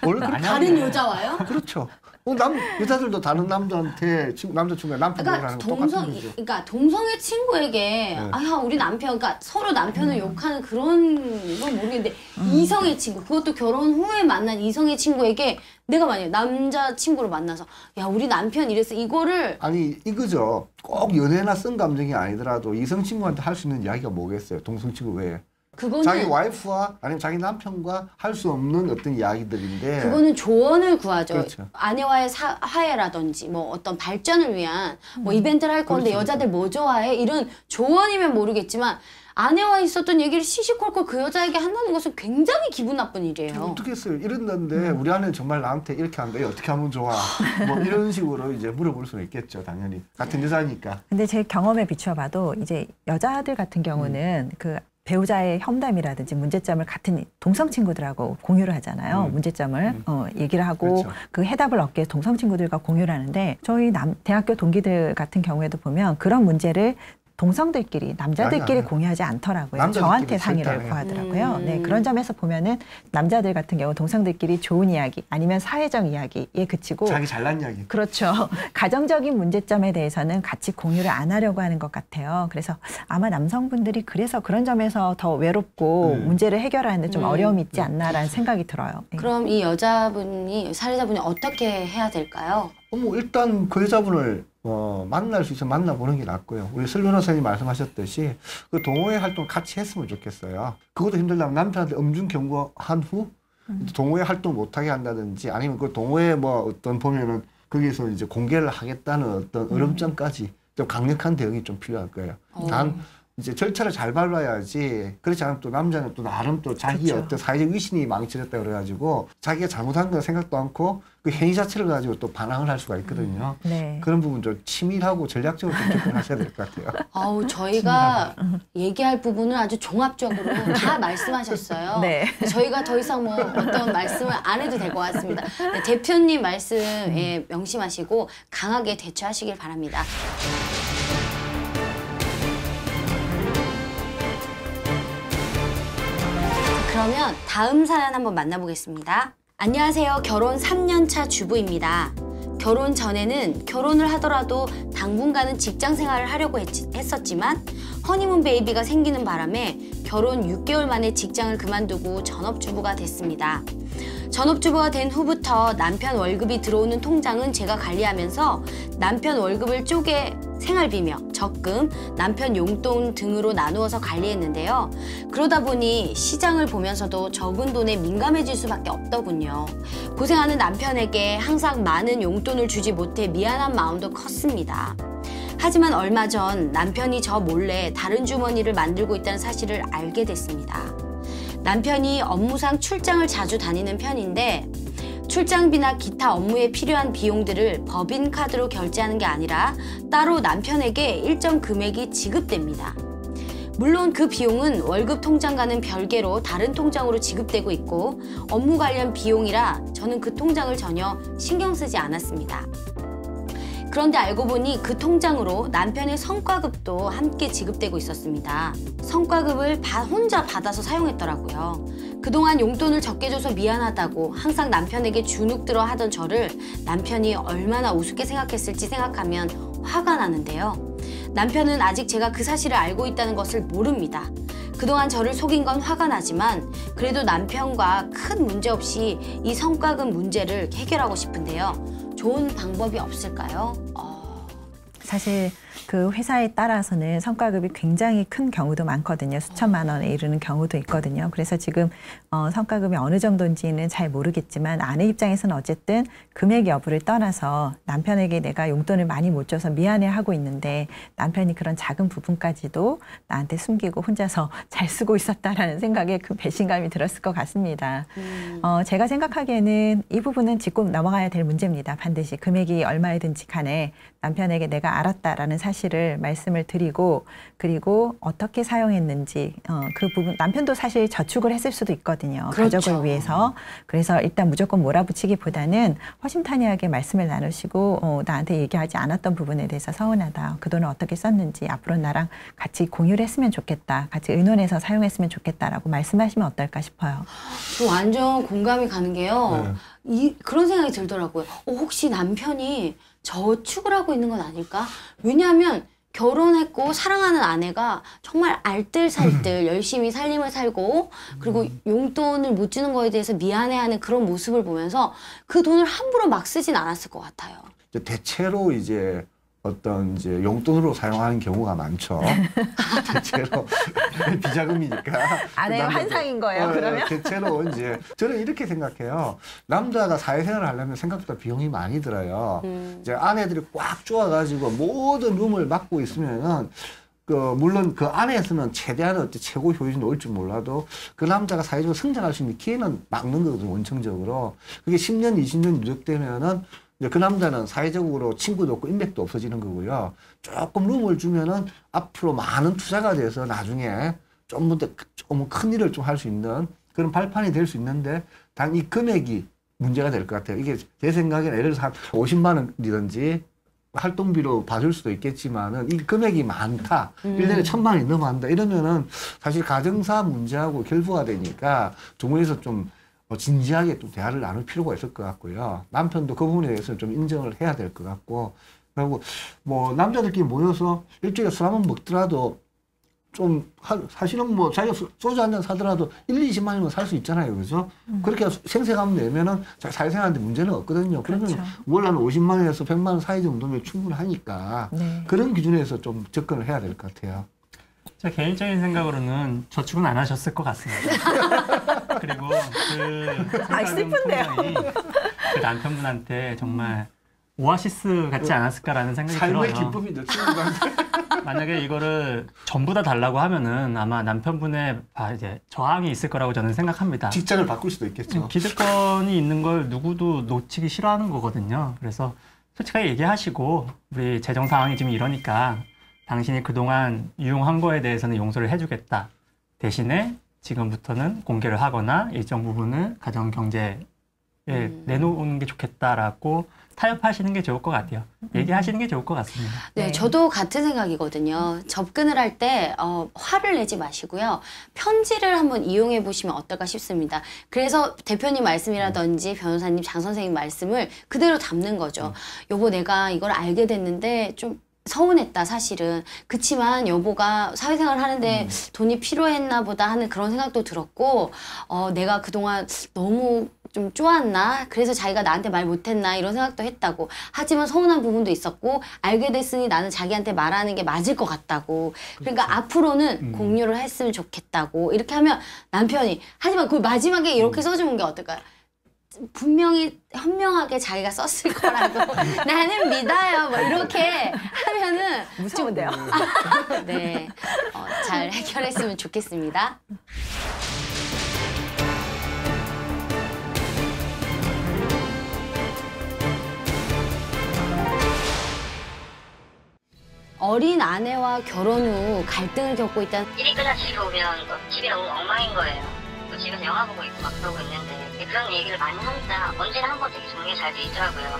S4: 원래 그렇게
S1: 다른 여자와요?
S4: 그렇죠. 여자들도 다른 남자한테 남자친구가 남편
S1: 그러니까
S4: 하는 거 똑같은 거죠.
S1: 그러니까 동성애 친구에게 아야 우리 남편, 그러니까 서로 남편을 욕하는 그런 건 모르겠는데 이성의 친구, 그것도 결혼 후에 만난 이성의 친구에게 내가 만약에 남자 친구를 만나서 야 우리 남편 이래서 이거를
S4: 아니 이거죠. 꼭 연애나 쓴 감정이 아니더라도 이성 친구한테 할 수 있는 이야기가 뭐겠어요. 동성 친구 외에.
S1: 그거는
S4: 자기 와이프와 아니면 자기 남편과 할 수 없는 어떤 이야기들인데
S1: 그거는 조언을 구하죠.
S4: 그렇죠.
S1: 아내와의 화해라든지 뭐 어떤 발전을 위한 뭐 이벤트를 할 건데
S4: 그렇죠.
S1: 여자들 뭐 좋아해? 이런 조언이면 모르겠지만 아내와 있었던 얘기를 시시콜콜 그 여자에게 한다는 것은 굉장히 기분 나쁜 일이에요.
S4: 어떻게 했어요? 이랬는데 우리 아내는 정말 나한테 이렇게 한대. 어떻게 하면 좋아? 뭐 이런 식으로 이제 물어볼 수는 있겠죠. 당연히. 같은 여자니까.
S3: 근데 제 경험에 비춰봐도 이제 여자들 같은 경우는 그 배우자의 험담이라든지 문제점을 같은 동성 친구들하고 공유를 하잖아요. 문제점을 얘기를 하고
S4: 그렇죠.
S3: 그 해답을 얻기 위해서 동성 친구들과 공유를 하는데 저희 대학교 동기들 같은 경우에도 보면 그런 문제를 동성들끼리 남자들끼리
S4: 아니.
S3: 공유하지 않더라고요.
S4: 남자들끼리
S3: 저한테
S4: 절대 안
S3: 상의를
S4: 해요.
S3: 구하더라고요. 네, 그런 점에서 보면은 남자들 같은 경우 동성들끼리 좋은 이야기 아니면 사회적 이야기에 그치고
S4: 자기 잘난 이야기.
S3: 그렇죠. 가정적인 문제점에 대해서는 같이 공유를 안 하려고 하는 것 같아요. 그래서 아마 남성분들이 그래서 그런 점에서 더 외롭고 문제를 해결하는데 좀 어려움이 있지 않나라는 생각이 들어요. 네.
S1: 그럼 이 여자분이 살해자분이 어떻게 해야 될까요?
S4: 뭐 일단 그 여자분을 만날 수 있으면 만나보는 게 낫고요. 우리 설문호 선생님이 말씀하셨듯이 그 동호회 활동 같이 했으면 좋겠어요. 그것도 힘들다면 남편한테 엄중 경고한 후 동호회 활동 못하게 한다든지 아니면 그 동호회 뭐 어떤 보면은 거기서 이제 공개를 하겠다는 어떤 어름점까지 좀 강력한 대응이 좀 필요할 거예요. 단 이제 절차를 잘 밟아야지. 그렇지 않으면 또 남자는 또 나름 또 자기
S3: 그쵸.
S4: 어떤 사회적 위신이 망치렸다 그래가지고 자기가 잘못한 건 생각도 않고 그 행위 자체를 가지고 또 반항을 할 수가 있거든요.
S3: 네.
S4: 그런 부분 좀 치밀하고 전략적으로 좀 접근하셔야 될 것 같아요.
S1: 아우, 저희가 얘기할 부분은 아주 종합적으로 다 말씀하셨어요.
S3: 네.
S1: 저희가 더 이상 뭐 어떤 말씀을 안 해도 될 것 같습니다. 네, 대표님 말씀 예, 명심하시고 강하게 대처하시길 바랍니다. 그러면 다음 사연 한번 만나보겠습니다. 안녕하세요. 결혼 3년차 주부입니다. 결혼 전에는 결혼을 하더라도 당분간은 직장 생활을 하려고 했었지만 허니문 베이비가 생기는 바람에 결혼 6개월 만에 직장을 그만두고 전업주부가 됐습니다. 전업주부가 된 후부터 남편 월급이 들어오는 통장은 제가 관리하면서 남편 월급을 쪼개 생활비며 적금, 남편 용돈 등으로 나누어서 관리했는데요. 그러다 보니 시장을 보면서도 적은 돈에 민감해질 수밖에 없더군요. 고생하는 남편에게 항상 많은 용돈을 주지 못해 미안한 마음도 컸습니다. 하지만 얼마 전 남편이 저 몰래 다른 주머니를 만들고 있다는 사실을 알게 됐습니다. 남편이 업무상 출장을 자주 다니는 편인데 출장비나 기타 업무에 필요한 비용들을 법인카드로 결제하는 게 아니라 따로 남편에게 일정 금액이 지급됩니다. 물론 그 비용은 월급 통장과는 별개로 다른 통장으로 지급되고 있고 업무 관련 비용이라 저는 그 통장을 전혀 신경 쓰지 않았습니다. 그런데 알고 보니 그 통장으로 남편의 성과급도 함께 지급되고 있었습니다. 성과급을 혼자 받아서 사용했더라고요. 그동안 용돈을 적게 줘서 미안하다고 항상 남편에게 주눅들어 하던 저를 남편이 얼마나 우습게 생각했을지 생각하면 화가 나는데요. 남편은 아직 제가 그 사실을 알고 있다는 것을 모릅니다. 그동안 저를 속인 건 화가 나지만 그래도 남편과 큰 문제 없이 이 성과급 문제를 해결하고 싶은데요. 좋은 방법이 없을까요?
S3: 사실 그 회사에 따라서는 성과급이 굉장히 큰 경우도 많거든요. 수천만 원에 이르는 경우도 있거든요. 그래서 지금 성과급이 어느 정도인지는 잘 모르겠지만 아내 입장에서는 어쨌든 금액 여부를 떠나서 남편에게 내가 용돈을 많이 못 줘서 미안해하고 있는데 남편이 그런 작은 부분까지도 나한테 숨기고 혼자서 잘 쓰고 있었다라는 생각에 큰 배신감이 들었을 것 같습니다. 제가 생각하기에는 이 부분은 짚고 넘어가야 될 문제입니다. 반드시 금액이 얼마이든지 간에 남편에게 내가 알았다라는 사실을 말씀을 드리고 그리고 어떻게 사용했는지 그 부분 남편도 사실 저축을 했을 수도 있거든요.
S1: 그렇죠.
S3: 가족을 위해서. 그래서 일단 무조건 몰아붙이기보다는 허심탄회하게 말씀을 나누시고 나한테 얘기하지 않았던 부분에 대해서 서운하다. 그 돈을 어떻게 썼는지 앞으로 나랑 같이 공유를 했으면 좋겠다. 같이 의논해서 사용했으면 좋겠다라고 말씀하시면 어떨까 싶어요.
S1: 저 완전 공감이 가는 게요. 그런 생각이 들더라고요. 혹시 남편이 저축을 하고 있는 건 아닐까? 왜냐하면 결혼했고 사랑하는 아내가 정말 알뜰살뜰 열심히 삶을 살고 그리고 용돈을 못 주는 거에 대해서 미안해하는 그런 모습을 보면서 그 돈을 함부로 막 쓰진 않았을 것 같아요.
S4: 대체로 이제 어떤 이제 용돈으로 사용하는 경우가 많죠. 대체로 비자금이니까.
S3: 아내의 환상인 거예요, 그러면?
S4: 대체로 이제 저는 이렇게 생각해요. 남자가 사회생활을 하려면 생각보다 비용이 많이 들어요. 이제 아내들이 꽉 쪼아가지고 모든 룸을 맡고 있으면은 물론 그 안에서는 최대한 어떤 최고 효율이 올 줄 몰라도 그 남자가 사회적으로 성장할 수 있는 기회는 막는 거거든요, 원청적으로. 그게 10년, 20년 누적되면은 그 남자는 사회적으로 친구도 없고 인맥도 없어지는 거고요. 조금 룸을 주면은 앞으로 많은 투자가 돼서 나중에 좀 큰 일을 좀 할 수 있는 그런 발판이 될 수 있는데 단 이 금액이 문제가 될 것 같아요. 이게 제 생각에는 예를 들어서 한 50만 원이든지 활동비로 봐줄 수도 있겠지만은 이 금액이 많다. 1년에 1,000만 원이 넘어간다. 이러면은 사실 가정사 문제하고 결부가 되니까 조문에서 좀 진지하게 좀 대화를 나눌 필요가 있을 것 같고요. 남편도 그 부분에 대해서 좀 인정을 해야 될 것 같고, 그리고 뭐 남자들끼리 모여서 일주일에 술 한번 먹더라도 좀 사실은 뭐 자기가 소주 한 잔 사더라도 1-20만 원이면 살 수 있잖아요, 그죠? 그렇게 생색하면 내면은 사회생활하는데 문제는 없거든요. 그러면
S3: 그렇죠.
S4: 월 한 50만 원에서 100만 원 사이 정도면 충분하니까
S3: 네.
S4: 그런 기준에서 좀 접근을 해야 될 것 같아요.
S2: 제 개인적인 생각으로는 저축은 안 하셨을 것 같습니다. 그리고 그 성과금 통장이 그 남편분한테 정말 오아시스 같지 않았을까라는 생각이 들어요.
S4: 삶의 기쁨이죠, 친구한테.
S2: 만약에 이거를 전부 다 달라고 하면은 아마 남편분의 이제 저항이 있을 거라고 저는 생각합니다.
S4: 직장을 바꿀 수도 있겠죠.
S2: 기득권이 있는 걸 누구도 놓치기 싫어하는 거거든요. 그래서 솔직하게 얘기하시고 우리 재정 상황이 지금 이러니까 당신이 그동안 유용한 거에 대해서는 용서를 해주겠다. 대신에 지금부터는 공개를 하거나 일정 부분을 가정 경제에 내놓는 게 좋겠다라고 타협하시는 게 좋을 것 같아요. 얘기하시는 게 좋을 것 같습니다.
S1: 네,
S3: 네.
S1: 저도 같은 생각이거든요. 접근을 할 때 화를 내지 마시고요. 편지를 한번 이용해 보시면 어떨까 싶습니다. 그래서 대표님 말씀이라든지 변호사님, 장 선생님 말씀을 그대로 담는 거죠. 여보, 내가 이걸 알게 됐는데 좀 서운했다, 사실은. 그치만 여보가 사회생활 하는데 돈이 필요했나 보다 하는 그런 생각도 들었고, 내가 그동안 너무 좀 쪼았나? 그래서 자기가 나한테 말 못했나? 이런 생각도 했다고. 하지만 서운한 부분도 있었고, 알게 됐으니 나는 자기한테 말하는 게 맞을 것 같다고. 그러니까 앞으로는 공유를 했으면 좋겠다고. 이렇게 하면 남편이, 하지만 그 마지막에 이렇게 써주는 게 어떨까요? 분명히 현명하게 자기가 썼을 거라고 나는 믿어요. 뭐 이렇게 하면은
S3: 무서운데요.
S1: 네, 잘 해결했으면 좋겠습니다. 어린 아내와 결혼 후 갈등을 겪고 있다는
S5: 일이 끝나 집에 오면 집이 너무 엉망인 거예요. 또 집에서 영화 보고 있고 막 그러고 있는데 그런 얘기를 많이 하니까 언제나 한 번 되게 정리가 잘 돼 있더라고요.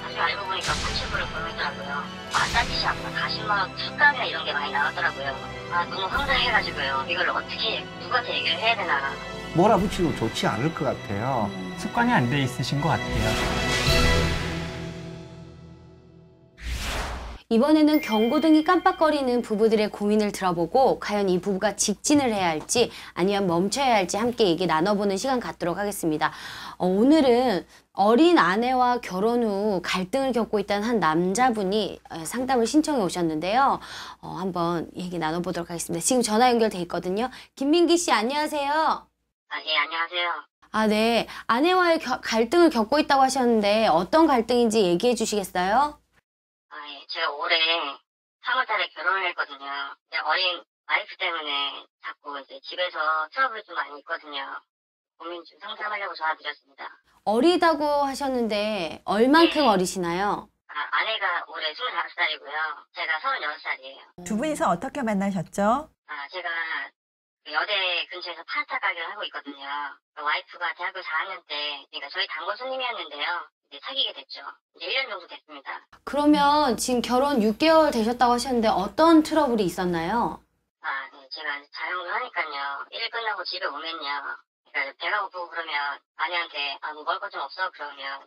S5: 나중에 알고 보니까 파출부를 보내더라고요. 마사지샵 40만 원 특감이나 이런 게 많이 나왔더라고요. 너무 황당해가지고요. 이걸 어떻게 누구한테 얘기를 해야 되나.
S4: 몰아붙이고 좋지 않을 것 같아요.
S2: 습관이 안 돼 있으신 것 같아요.
S1: 이번에는 경고등이 깜빡거리는 부부들의 고민을 들어보고 과연 이 부부가 직진을 해야 할지 아니면 멈춰야 할지 함께 얘기 나눠보는 시간 갖도록 하겠습니다. 오늘은 어린 아내와 결혼 후 갈등을 겪고 있다는 한 남자분이 상담을 신청해 오셨는데요. 한번 얘기 나눠보도록 하겠습니다. 지금 전화 연결돼 있거든요. 김민기 씨, 안녕하세요.
S5: 예, 안녕하세요.
S1: 네. 아내와의 갈등을 겪고 있다고 하셨는데 어떤 갈등인지 얘기해 주시겠어요?
S5: 예, 제가 올해 3월달에 결혼을 했거든요. 근데 어린 와이프 때문에 자꾸 이제 집에서 트러블이 좀 많이 있거든요. 고민 좀 상담하려고 전화드렸습니다.
S1: 어리다고 하셨는데 얼만큼 어리시나요?
S5: 아내가 올해 25살이고요. 제가 36살이에요.
S3: 두 분이서 어떻게 만나셨죠?
S5: 제가 여대 근처에서 파스타 가게를 하고 있거든요. 와이프가 대학교 4학년 때, 그러니까 저희 단골 손님이었는데요. 이제 사귀게 됐죠. 이제 1년 정도 됐습니다.
S1: 그러면 지금 결혼 6개월 되셨다고 하셨는데 어떤 트러블이 있었나요?
S5: 네, 제가 자영업을 하니까요. 일 끝나고 집에 오면요. 그러니까 배가 고프고 그러면 아내한테 뭐 먹을 것 좀 없어? 그러면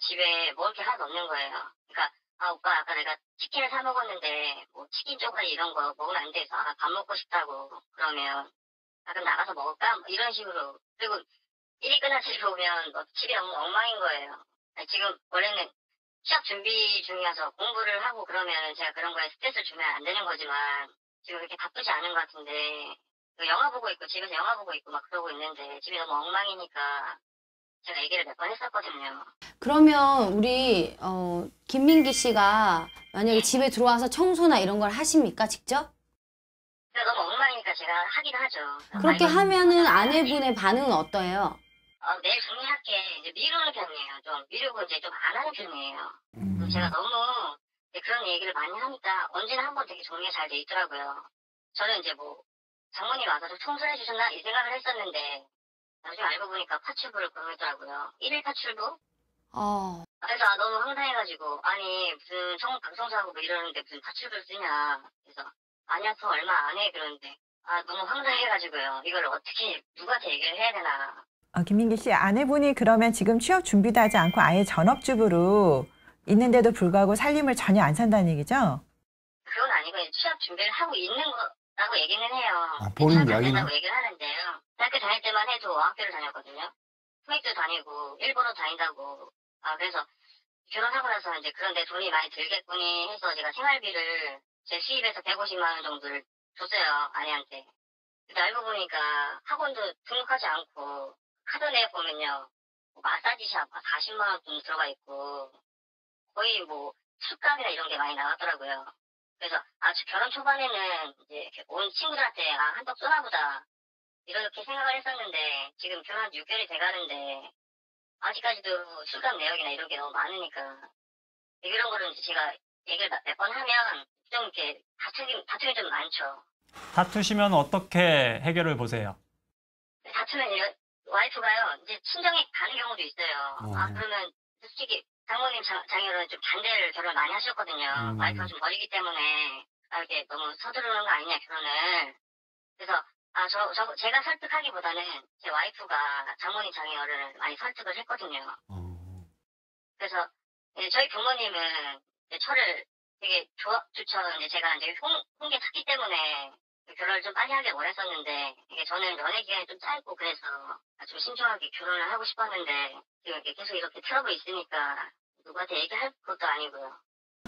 S5: 집에 먹을 게 하나도 없는 거예요. 그러니까 오빠 아까 내가 치킨을 사 먹었는데 뭐 치킨 쪼가리 이런 거 먹으면 안 돼서 밥 먹고 싶다고 그러면 그럼 나가서 먹을까? 뭐 이런 식으로. 그리고 일이 끝나 집에 오면 집이 너무 엉망인 거예요. 지금 원래는 취업 준비 중이어서 공부를 하고 그러면 제가 그런 거에 스트레스를 주면 안 되는 거지만 지금 그렇게 바쁘지 않은 것 같은데 영화 보고 있고 집에서 영화 보고 있고 막 그러고 있는데 집이 너무 엉망이니까 제가 얘기를 몇 번 했었거든요.
S1: 그러면 우리 김민기 씨가 만약에 집에 들어와서 청소나 이런 걸 하십니까, 직접?
S5: 너무 엉망이니까 제가 하긴 하죠.
S1: 그렇게 하면은 아내분의 반응은 어떠해요?
S5: 내일 정리할게. 이제 미루는 편이에요. 좀 미루고 이제 좀 안 하는 편이에요. 제가 너무 그런 얘기를 많이 하니까 언제나 한 번 되게 정리가 잘 돼 있더라고요. 저는 이제 뭐 장모님 와서 좀 청소해 주셨나 이 생각을 했었는데 나중에 알고 보니까 파출부를 보내더라고요. 1일 파출부? 그래서 너무 황당해가지고 아니 무슨 방송사하고 뭐 이러는데 무슨 파출부를 쓰냐. 그래서 아니야, 얼마 안 해. 그러는데 너무 황당해가지고요. 이걸 어떻게 누구한테 얘기를 해야 되나.
S3: 김민기 씨, 아내분이 그러면 지금 취업 준비도 하지 않고 아예 전업주부로 있는데도 불구하고 살림을 전혀 안 산다는 얘기죠?
S5: 그건 아니고 취업 준비를 하고 있는 거라고 얘기는 해요.
S4: 본인
S5: 취업 안
S4: 이야기는?
S5: 된다고 얘기를 하는데요. 대학교 다닐 때만 해도 어학교를 다녔거든요. 토익도 다니고 일본어 다닌다고. 그래서 결혼하고 나서 이제 그런데 돈이 많이 들겠거니 해서 제가 생활비를 제 수입에서 150만 원 정도를 줬어요, 아내한테. 근데 알고 보니까 학원도 등록하지 않고 카드 내에 보면요. 마사지샵 40만 원 돈 들어가 있고 거의 뭐 술값이나 이런 게 많이 나왔더라고요. 그래서 결혼 초반에는 이제 이렇게 온 친구들한테 한턱 쏘나 보다 이렇게 생각을 했었는데 지금 결혼 6개월이 돼가는데 아직까지도 술값 내역이나 이런 게 너무 많으니까 이런 거를 이제 제가 얘기를 몇 번 하면 좀 이렇게 다툼이 좀 많죠.
S2: 다투시면 어떻게 해결을 보세요?
S5: 다투면 와이프가요 이제 친정에 가는 경우도 있어요. 그러면 솔직히 장모님 장녀는 좀 반대를 결혼 많이 하셨거든요. 와이프가 좀 어리기 때문에 이렇게 너무 서두르는 거 아니냐 결혼을. 그래서 제가 설득하기보다는 제 와이프가 장모님 장녀를 많이 설득을 했거든요. 그래서 저희 부모님은 저를 되게 좋죠. 이제 제가 이제 홍게 찾기 때문에 결혼을 좀 빨리 하길 원했었는데 이게 저는 연애 기간이 좀 짧고 그래서 좀 신중하게 결혼을 하고 싶었는데 지금 계속 이렇게 트러블이 있으니까 누구한테 얘기할 것도 아니고요.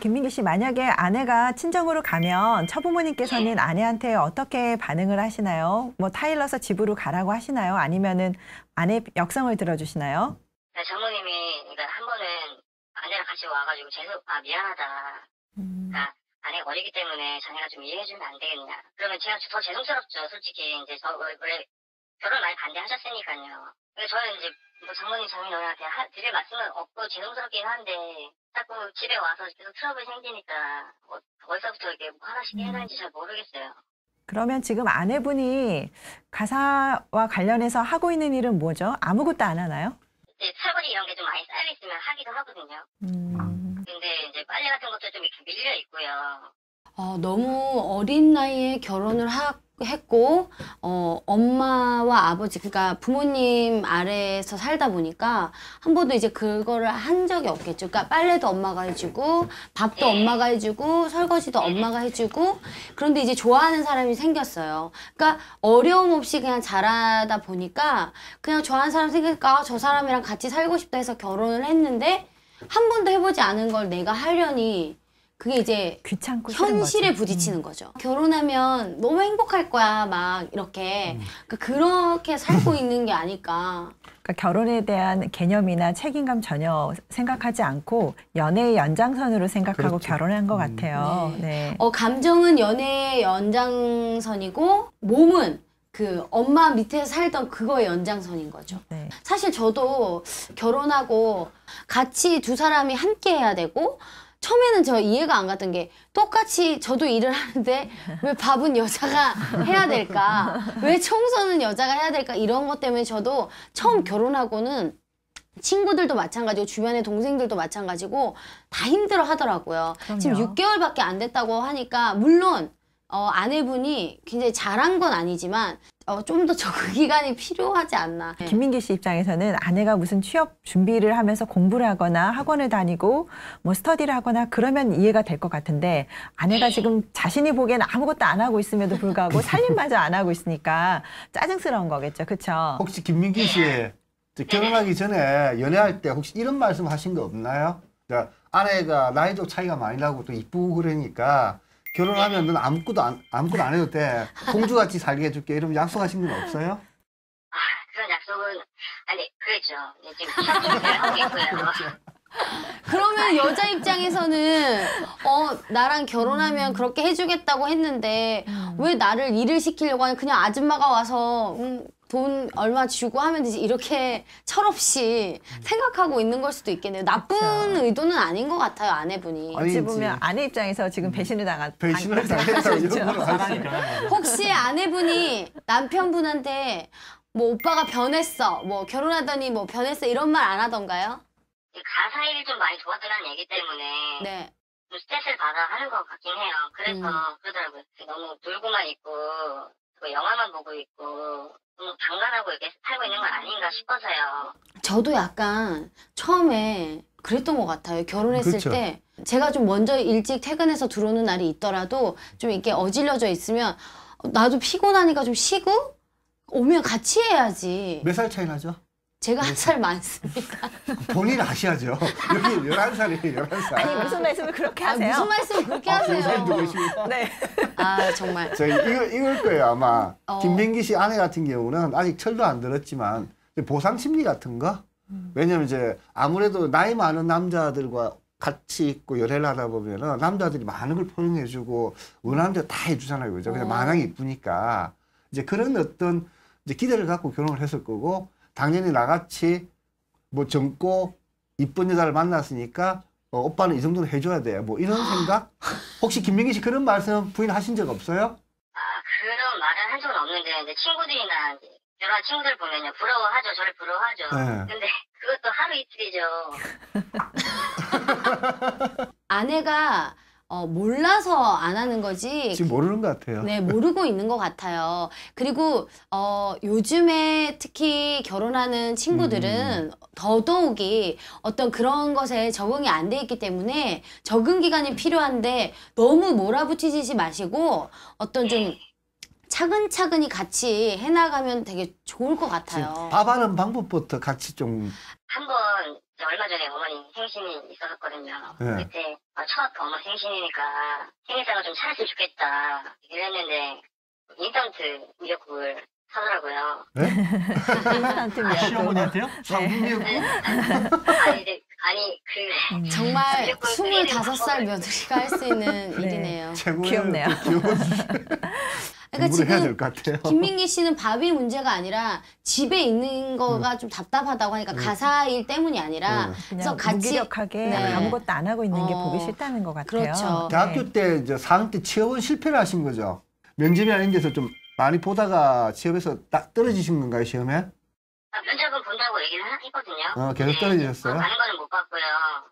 S3: 김민기 씨, 만약에 아내가 친정으로 가면 처부모님께서는 아내한테 어떻게 반응을 하시나요? 뭐 타일러서 집으로 가라고 하시나요? 아니면은 아내 역성을 들어주시나요?
S5: 장모님이 그러니까 한 번은 아내랑 같이 와가지고 미안하다. 그러니까 아내가 어리기 때문에 자네가 좀 이해해주면 안 되겠냐. 그러면 제가 더 죄송스럽죠. 솔직히 이제 원래 결혼 많이 반대하셨으니까요. 근데 저는 이제 뭐 장모님 장인어른한테 드릴 말씀은 없고 죄송스럽긴 한데 자꾸 집에 와서 계속 트러블이 생기니까 어디서부터 이렇게 뭐 하나씩 해야 되는지 잘 모르겠어요.
S3: 그러면 지금 아내분이 가사와 관련해서 하고 있는 일은 뭐죠? 아무것도 안 하나요?
S5: 이제 설거지 이런 게 좀 많이 쌓여있으면 하기도 하거든요. 근데 이제 빨래 같은 것도 좀 이렇게 밀려 있고요.
S1: 너무 어린 나이에 결혼을 했고 엄마와 아버지 그러니까 부모님 아래에서 살다 보니까 한 번도 이제 그거를 한 적이 없겠죠. 그러니까 빨래도 엄마가 해주고 밥도 엄마가 해주고 설거지도 엄마가 해주고 그런데 이제 좋아하는 사람이 생겼어요. 그러니까 어려움 없이 그냥 자라다 보니까 그냥 좋아하는 사람 생기니까 저 사람이랑 같이 살고 싶다 해서 결혼을 했는데 한 번도 해보지 않은 걸 내가 하려니 그게 이제
S3: 귀찮고
S1: 현실에 부딪히는 거죠. 결혼하면 너무 행복할 거야 막 이렇게 그렇게 살고 있는 게 아닐까.
S3: 그러니까 결혼에 대한 개념이나 책임감 전혀 생각하지 않고 연애의 연장선으로 생각하고
S4: 그렇죠.
S3: 결혼한 것 같아요. 네.
S1: 감정은 연애의 연장선이고 몸은 그 엄마 밑에서 살던 그거의 연장선인 거죠.
S3: 네.
S1: 사실 저도 결혼하고 같이 두 사람이 함께 해야 되고 처음에는 저 이해가 안 갔던 게 똑같이 저도 일을 하는데 왜 밥은 여자가 해야 될까? 왜 청소는 여자가 해야 될까? 이런 것 때문에 저도 처음 결혼하고는 친구들도 마찬가지고 주변의 동생들도 마찬가지고 다 힘들어 하더라고요.
S3: 그럼요.
S1: 지금 6개월밖에 안 됐다고 하니까 물론 아내분이 굉장히 잘한 건 아니지만 좀 더 적응 기간이 필요하지 않나.
S3: 김민기 씨 입장에서는 아내가 무슨 취업 준비를 하면서 공부를 하거나 학원을 다니고 뭐 스터디를 하거나 그러면 이해가 될 것 같은데 아내가 지금 자신이 보기에는 아무것도 안 하고 있음에도 불구하고 살림마저 안 하고 있으니까 짜증스러운 거겠죠. 그렇죠?
S4: 혹시 김민기 씨 결혼하기 전에 연애할 때 혹시 이런 말씀 하신 거 없나요? 그러니까 아내가 나이도 차이가 많이 나고 또 이쁘고 그러니까 결혼하면 넌 아무것도 안 해도 돼. 공주같이 살게 해줄게. 이러면 약속하신 건 없어요?
S5: 그런 약속은 그랬죠. 지금 하고 있고요.
S1: 그러면 여자 입장에서는 나랑 결혼하면 그렇게 해주겠다고 했는데 왜 나를 일을 시키려고 하냐. 그냥 아줌마가 와서 돈 얼마 주고 하면 되지 이렇게 철없이 생각하고 있는 걸 수도 있겠네요. 나쁜
S3: 그렇죠.
S1: 의도는 아닌 것 같아요. 아내분이.
S4: 아니,
S3: 어찌 보면 아내 입장에서 지금 배신을
S4: 배신을 당했다고 이런 걸
S2: 사랑이 변한 거죠.
S1: 혹시 아내분이 남편분한테 뭐 오빠가 변했어, 뭐 결혼하더니 뭐 변했어 이런 말 안 하던가요?
S5: 가사 일이 좀 많이 도와달라는 얘기 때문에
S1: 네.
S5: 좀 스트레스를 받아 하는 것 같긴 해요. 그래서 그러더라고요. 너무 놀고만 있고 영화만 보고 있고 너무 방관하고 이렇게 살고 있는 건 아닌가 싶어서요.
S1: 저도 약간 처음에 그랬던 것 같아요. 결혼했을
S4: 그렇죠.
S1: 때 제가 좀 먼저 일찍 퇴근해서 들어오는 날이 있더라도 좀 이렇게 어질러져 있으면 나도 피곤하니까 좀 쉬고 오면 같이 해야지.
S4: 몇 살 차이 나죠?
S1: 제가 한 살 많습니다.
S4: 본인 아셔야죠. 여기 11살이에요, 11살.
S3: 아니 무슨 말씀을 그렇게 하세요?
S1: 무슨 말씀을 그렇게 하세요?
S3: 네.
S1: 정말.
S4: 저희 이걸 거예요, 아마.
S1: 어.
S4: 김민기 씨 아내 같은 경우는 아직 철도 안 들었지만 보상 심리 같은 거? 왜냐면 이제 아무래도 나이 많은 남자들과 같이 있고 연애를 하다 보면은 남자들이 많은 걸 포용해주고 원하는 대로 다 해주잖아요. 그죠? 그냥 마냥 이쁘니까. 이제 그런 어떤 이제 기대를 갖고 결혼을 했을 거고, 당연히 나같이 뭐 젊고 이쁜 여자를 만났으니까 오빠는 이 정도는 해줘야 돼. 뭐 이런 생각? 혹시 김민기 씨 그런 말씀 부인 하신 적 없어요?
S5: 그런 말은 한 적은 없는데, 이제 친구들이나 이제 여러 친구들 보면요, 부러워하죠. 저를 부러워하죠.
S4: 네.
S5: 근데 그것도 하루 이틀이죠.
S1: 아내가 몰라서 안 하는 거지.
S4: 지금 모르는 것 같아요.
S1: 네, 모르고 있는 것 같아요. 그리고 요즘에 특히 결혼하는 친구들은 더더욱이 어떤 그런 것에 적응이 안 돼 있기 때문에 적응 기간이 필요한데 너무 몰아붙이지 마시고 어떤 좀 차근차근히 같이 해나가면 되게 좋을 것 같아요.
S4: 밥하는 방법부터 같이 좀.
S5: 한번 얼마 전에 어머니 생신이 있었거든요.
S4: 네.
S5: 그때 첫 어머 생신이니까 생일상을 좀 차렸으면 좋겠다 이랬는데 인스턴트 미역국을 사더라고요.
S4: 네?
S3: 인스턴트 미역국.
S2: 시어머니한테요?
S4: 상품미역국?
S5: 아니 그
S1: 정말
S5: 미역국을
S1: 25살 며느리가 할 수 있는
S3: 네.
S1: 일이네요.
S4: 최고의
S3: 귀엽네요.
S4: 귀여운
S1: 그러니까
S4: 공부를 해야 될
S1: 지금
S4: 것 같아요.
S1: 김민기 씨는 밥이 문제가 아니라 집에 있는 거가 좀 답답하다고 하니까 가사일 때문이 아니라
S3: 그냥
S1: 그래서 같이
S3: 무기력하게
S1: 네.
S3: 아무것도 안 하고 있는 게
S1: 어,
S3: 보기 싫다는 것 같아요.
S1: 그렇죠.
S4: 대학교 때 이제 4학년 때 취업은 실패를 하신 거죠. 면접이 아닌 데서 좀 많이 보다가 취업해서 딱 떨어지신 건가요, 시험에?
S5: 면접은 본다고 얘기를 했거든요.
S4: 계속 떨어지셨어요?
S5: 다른 거는 못 봤고요.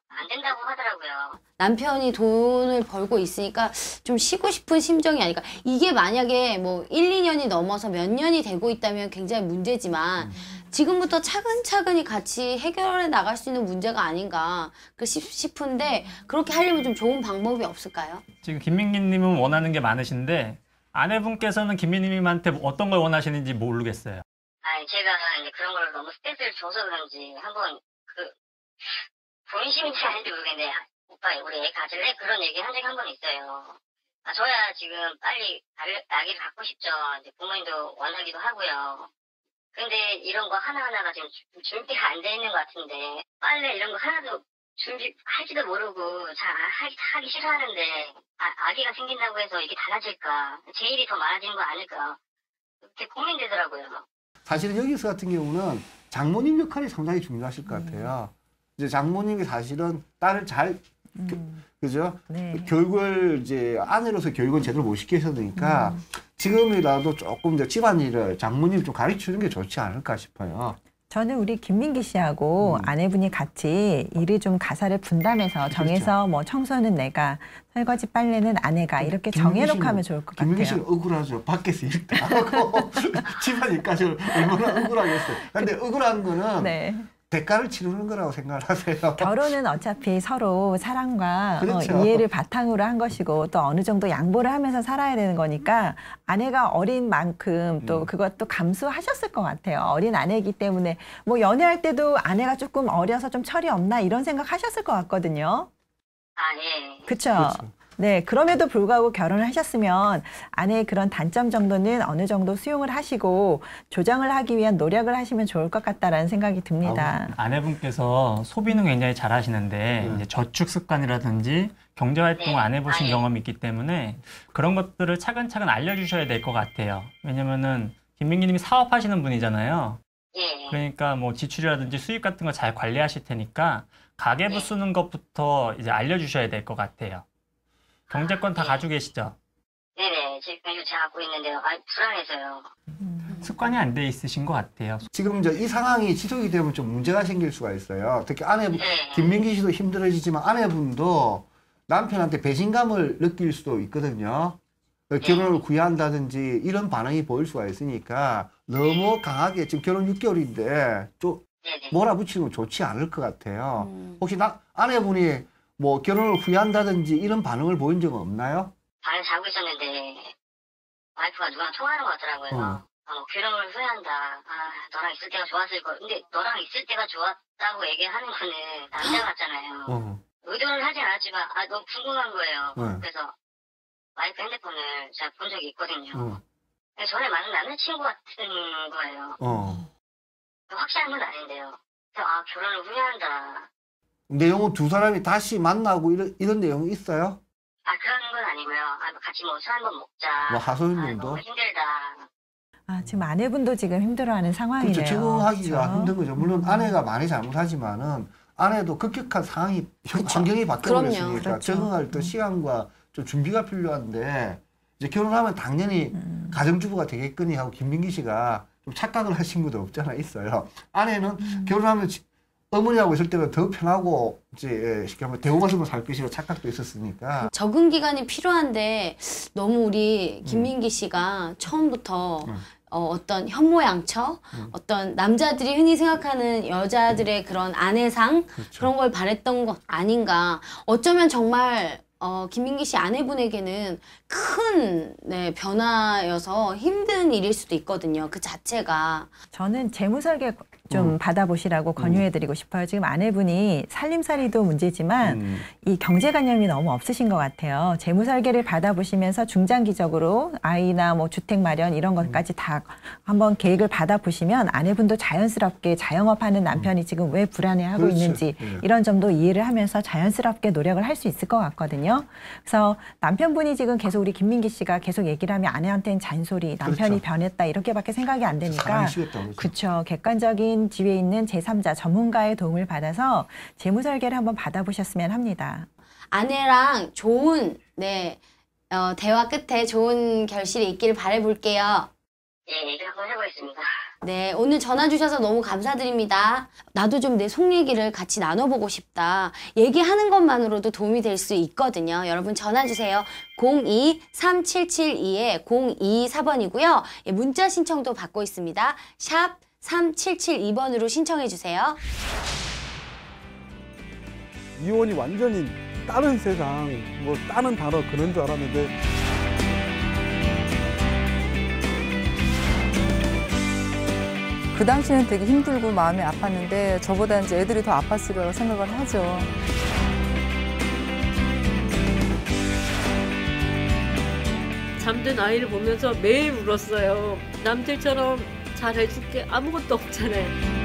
S5: 안 된다고 하더라고요.
S1: 남편이 돈을 벌고 있으니까 좀 쉬고 싶은 심정이 아닐까. 이게 만약에 뭐 1, 2년이 넘어서 몇 년이 되고 있다면 굉장히 문제지만 지금부터 차근차근히 같이 해결해 나갈 수 있는 문제가 아닌가 싶은데 그렇게 하려면 좀 좋은 방법이 없을까요?
S2: 지금 김민기님은 원하는 게 많으신데 아내분께서는 김민기님한테 어떤 걸 원하시는지 모르겠어요.
S5: 아니, 제가 이제 그런 걸 너무 스트레스를 줘서 그런지 한번 본심인지 아닌지 모르겠는데 오빠 우리 애 가질래? 그런 얘기 한 적이 한 번 있어요. 저야 지금 빨리 아기를 갖고 싶죠. 이제 부모님도 원하기도 하고요. 근데 이런 거 하나하나가 지금 준비가 안 돼 있는 것 같은데 빨래 이런 거 하나도 준비할지도 모르고 잘 하기 싫어하는데 아기가 생긴다고 해서 이게 달라질까? 제 일이 더 많아지는 거 아닐까? 그렇게 고민되더라고요.
S4: 사실은 여기서 같은 경우는 장모님 역할이 상당히 중요하실 것 같아요. 이제 장모님이 사실은 딸을 잘, 그죠?
S3: 네.
S4: 교육을 이제 아내로서 교육은 제대로 못 시키셔야 되니까 지금이라도 조금 더 집안일을 장모님이 좀 가르쳐 주는 게 좋지 않을까 싶어요.
S3: 저는 우리 김민기 씨하고 아내분이 같이 일을 좀 가사를 분담해서 정해서 뭐 청소는 내가, 설거지 빨래는 아내가 이렇게 정해놓고 하면 좋을 것
S4: 김민기
S3: 같아요.
S4: 씨는 억울하죠. 밖에서 일 다 하고 집안일까지 얼마나 억울하겠어요. 근데 억울한 거는
S3: 네.
S4: 대가를 치르는 거라고 생각을 하세요.
S3: 결혼은 어차피 서로 사랑과
S4: 그렇죠.
S3: 이해를 바탕으로 한 것이고 또 어느 정도 양보를 하면서 살아야 되는 거니까 아내가 어린 만큼 또 그것도 감수하셨을 것 같아요. 어린 아내이기 때문에 뭐 연애할 때도 아내가 조금 어려서 좀 철이 없나 이런 생각 하셨을 것 같거든요.
S5: 예.
S3: 그렇죠?
S4: 그렇죠.
S3: 네, 그럼에도 불구하고 결혼을 하셨으면 아내의 그런 단점 정도는 어느 정도 수용을 하시고 조정을 하기 위한 노력을 하시면 좋을 것 같다라는 생각이 듭니다.
S2: 아내분께서 소비는 굉장히 잘하시는데 이제 저축 습관이라든지 경제 활동을 안 해보신 경험이 있기 때문에 그런 것들을 차근차근 알려주셔야 될 것 같아요. 왜냐면은 김민기님이 사업하시는 분이잖아요.
S5: 예.
S2: 그러니까 뭐 지출이라든지 수입 같은 거 잘 관리하실 테니까 가계부 쓰는 것부터 이제 알려주셔야 될 것 같아요. 경제권 다 가지고 계시죠?
S5: 네네. 지금 제가 갖고 있는데요. 불안해서요.
S2: 습관이 안 돼 있으신 것 같아요.
S4: 지금 이제 이 상황이 지속이 되면 좀 문제가 생길 수가 있어요. 특히 아내분, 김민기 씨도 힘들어지지만 아내분도 남편한테 배신감을 느낄 수도 있거든요. 결혼을 구애한다든지 이런 반응이 보일 수가 있으니까 너무 강하게 지금 결혼 6개월인데 좀 몰아붙이는 건 좋지 않을 것 같아요. 혹시 아내분이 뭐 결혼을 후회한다든지 이런 반응을 보인 적은 없나요?
S5: 밤에 자고 있었는데 와이프가 누구랑 통화하는 것 같더라고요. 결혼을 후회한다. 너랑 있을 때가 좋았을 거. 근데 너랑 있을 때가 좋았다고 얘기하는 거는 남자 같잖아요. 의도는 하진 않았지만 너무 궁금한 거예요. 그래서 와이프 핸드폰을 제가 본 적이 있거든요. 전에 많은 남자친구 같은 거예요. 확실한 건 아닌데요. 그래서 결혼을 후회한다.
S4: 내용은 두 사람이 다시 만나고 이런 내용이 있어요?
S5: 그런 건 아니고요. 같이 뭐 술 한번 먹자.
S4: 뭐 하소연 정도?
S5: 너무 힘들다.
S3: 지금 아내분도 지금 힘들어하는 상황이네요.
S4: 그렇죠. 적응하기가
S3: 그렇죠?
S4: 힘든 거죠. 물론 아내가 많이 잘못하지만은 아내도 급격한 상황이 환경이 바뀌어버렸으니까
S1: 그럼요.
S3: 그렇죠.
S4: 적응할 때 시간과 좀 준비가 필요한데 이제 결혼하면 당연히 가정주부가 되겠거니 하고 김민기 씨가 좀 착각을 할 친구도 없잖아 있어요. 아내는 결혼하면 어머니하고 있을 때는 더 편하고 이제 쉽게 말하면 대우받으면 살 것이라 착각도 있었으니까.
S1: 적응 기간이 필요한데 너무 우리 김민기 씨가 처음부터 어떤 현모양처, 어떤 남자들이 흔히 생각하는 여자들의 그런 아내상
S4: 그렇죠.
S1: 그런 걸 바랬던 것 아닌가. 어쩌면 정말 김민기 씨 아내분에게는 큰 변화여서 힘든 일일 수도 있거든요. 그 자체가.
S3: 저는 재무설계 좀 받아보시라고 권유해드리고 싶어요. 지금 아내분이 살림살이도 문제지만 이 경제관념이 너무 없으신 것 같아요. 재무설계를 받아보시면서 중장기적으로 아이나 뭐 주택 마련 이런 것까지 다 한번 계획을 받아보시면 아내분도 자연스럽게 자영업하는 남편이 지금 왜 불안해하고
S4: 그렇죠.
S3: 있는지
S4: 예.
S3: 이런 점도 이해를 하면서 자연스럽게 노력을 할 수 있을 것 같거든요. 그래서 남편분이 지금 계속 우리 김민기 씨가 계속 얘기를 하면 아내한테는 잔소리, 남편이
S4: 그렇죠.
S3: 변했다 이렇게밖에 생각이 안 되니까
S4: 사랑이 식었다고 그러죠.
S3: 그렇죠. 객관적인 지위에 있는 제3자 전문가의 도움을 받아서 재무설계를 한번 받아보셨으면 합니다.
S1: 아내랑 좋은 대화 끝에 좋은 결실이 있기를 바라볼게요.
S5: 예, 얘기 한번 해보겠습니다.
S1: 네, 오늘 전화 주셔서 너무 감사드립니다. 나도 좀 내 속 얘기를 같이 나눠보고 싶다. 얘기하는 것만으로도 도움이 될 수 있거든요. 여러분 전화 주세요. 02-3772-0224번이고요. 예, 문자 신청도 받고 있습니다. 샵 3772번으로 신청해 주세요.
S6: 이혼이 완전히 다른 세상, 뭐 다른 단어 그런 줄 알았는데
S7: 그 당시에는 되게 힘들고 마음이 아팠는데 저보다 이제 애들이 더 아팠으리라고 생각을 하죠.
S8: 잠든 아이를 보면서 매일 울었어요. 남들처럼 잘해줄 게 아무것도 없잖아요.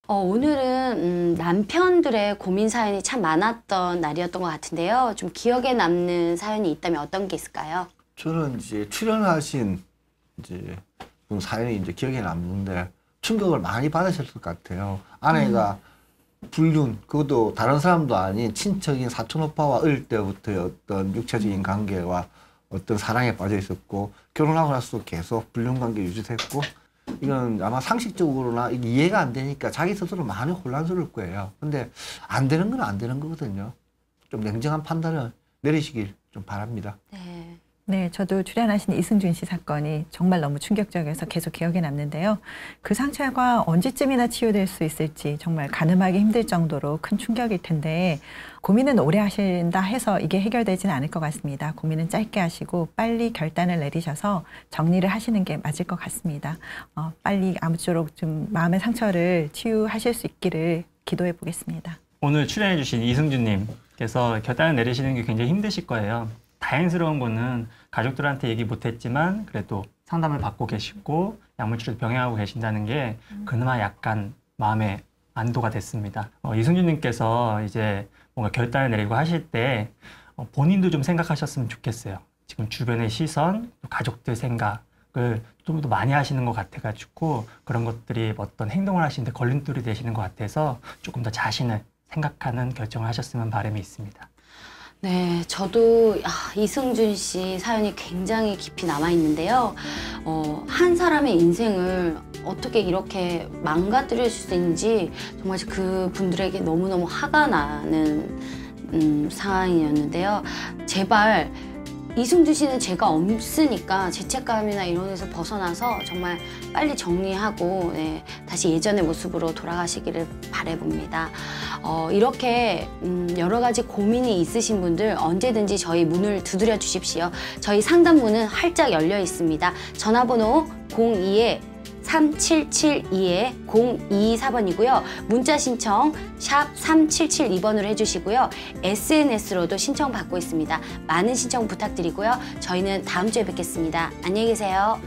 S1: 오늘은 남편들의 고민 사연이 참 많았던 날이었던 것 같은데요. 좀 기억에 남는 사연이 있다면 어떤 게 있을까요?
S4: 저는 이제 출연하신 이제 분 사연이 이제 기억에 남는데 충격을 많이 받으셨을 것 같아요. 아내가 불륜, 그것도 다른 사람도 아닌 친척인 사촌 오빠와 어릴 때부터의 어떤 육체적인 관계와 어떤 사랑에 빠져 있었고 결혼하고 나서 계속 불륜 관계 유지했고 이건 아마 상식적으로나 이해가 안 되니까 자기 스스로 많이 혼란스러울 거예요. 근데 안 되는 건 안 되는 거거든요. 좀 냉정한 판단을 내리시길 좀 바랍니다.
S1: 네.
S3: 네, 저도 출연하신 이승준 씨 사건이 정말 너무 충격적이어서 계속 기억에 남는데요. 그 상처가 언제쯤이나 치유될 수 있을지 정말 가늠하기 힘들 정도로 큰 충격일 텐데 고민은 오래 하신다 해서 이게 해결되지는 않을 것 같습니다. 고민은 짧게 하시고 빨리 결단을 내리셔서 정리를 하시는 게 맞을 것 같습니다. 빨리 아무쪼록 좀 마음의 상처를 치유하실 수 있기를 기도해 보겠습니다.
S2: 오늘 출연해주신 이승준님께서 결단을 내리시는 게 굉장히 힘드실 거예요. 다행스러운 거는 가족들한테 얘기 못했지만 그래도 상담을 받고 계시고 약물치료 병행하고 계신다는 게 그나마 약간 마음에 안도가 됐습니다. 이승준님께서 이제 뭔가 결단을 내리고 하실 때 본인도 좀 생각하셨으면 좋겠어요. 지금 주변의 시선, 가족들 생각을 좀 더 많이 하시는 것 같아가지고 그런 것들이 어떤 행동을 하시는데 걸림돌이 되시는 것 같아서 조금 더 자신을 생각하는 결정을 하셨으면 바람이 있습니다.
S1: 네, 저도 이승준 씨 사연이 굉장히 깊이 남아있는데요. 한 사람의 인생을 어떻게 이렇게 망가뜨릴 수 있는지 정말 그 분들에게 너무너무 화가 나는 상황이었는데요. 제발 이승준 씨는 죄가 없으니까 죄책감이나 이런 데서 벗어나서 정말 빨리 정리하고 다시 예전의 모습으로 돌아가시기를 바라봅니다. 이렇게 여러 가지 고민이 있으신 분들 언제든지 저희 문을 두드려 주십시오. 저희 상담문은 활짝 열려 있습니다. 전화번호 02-3772-0224번이고요. 문자 신청 샵 3772번으로 해주시고요. SNS로도 신청 받고 있습니다. 많은 신청 부탁드리고요. 저희는 다음 주에 뵙겠습니다. 안녕히 계세요.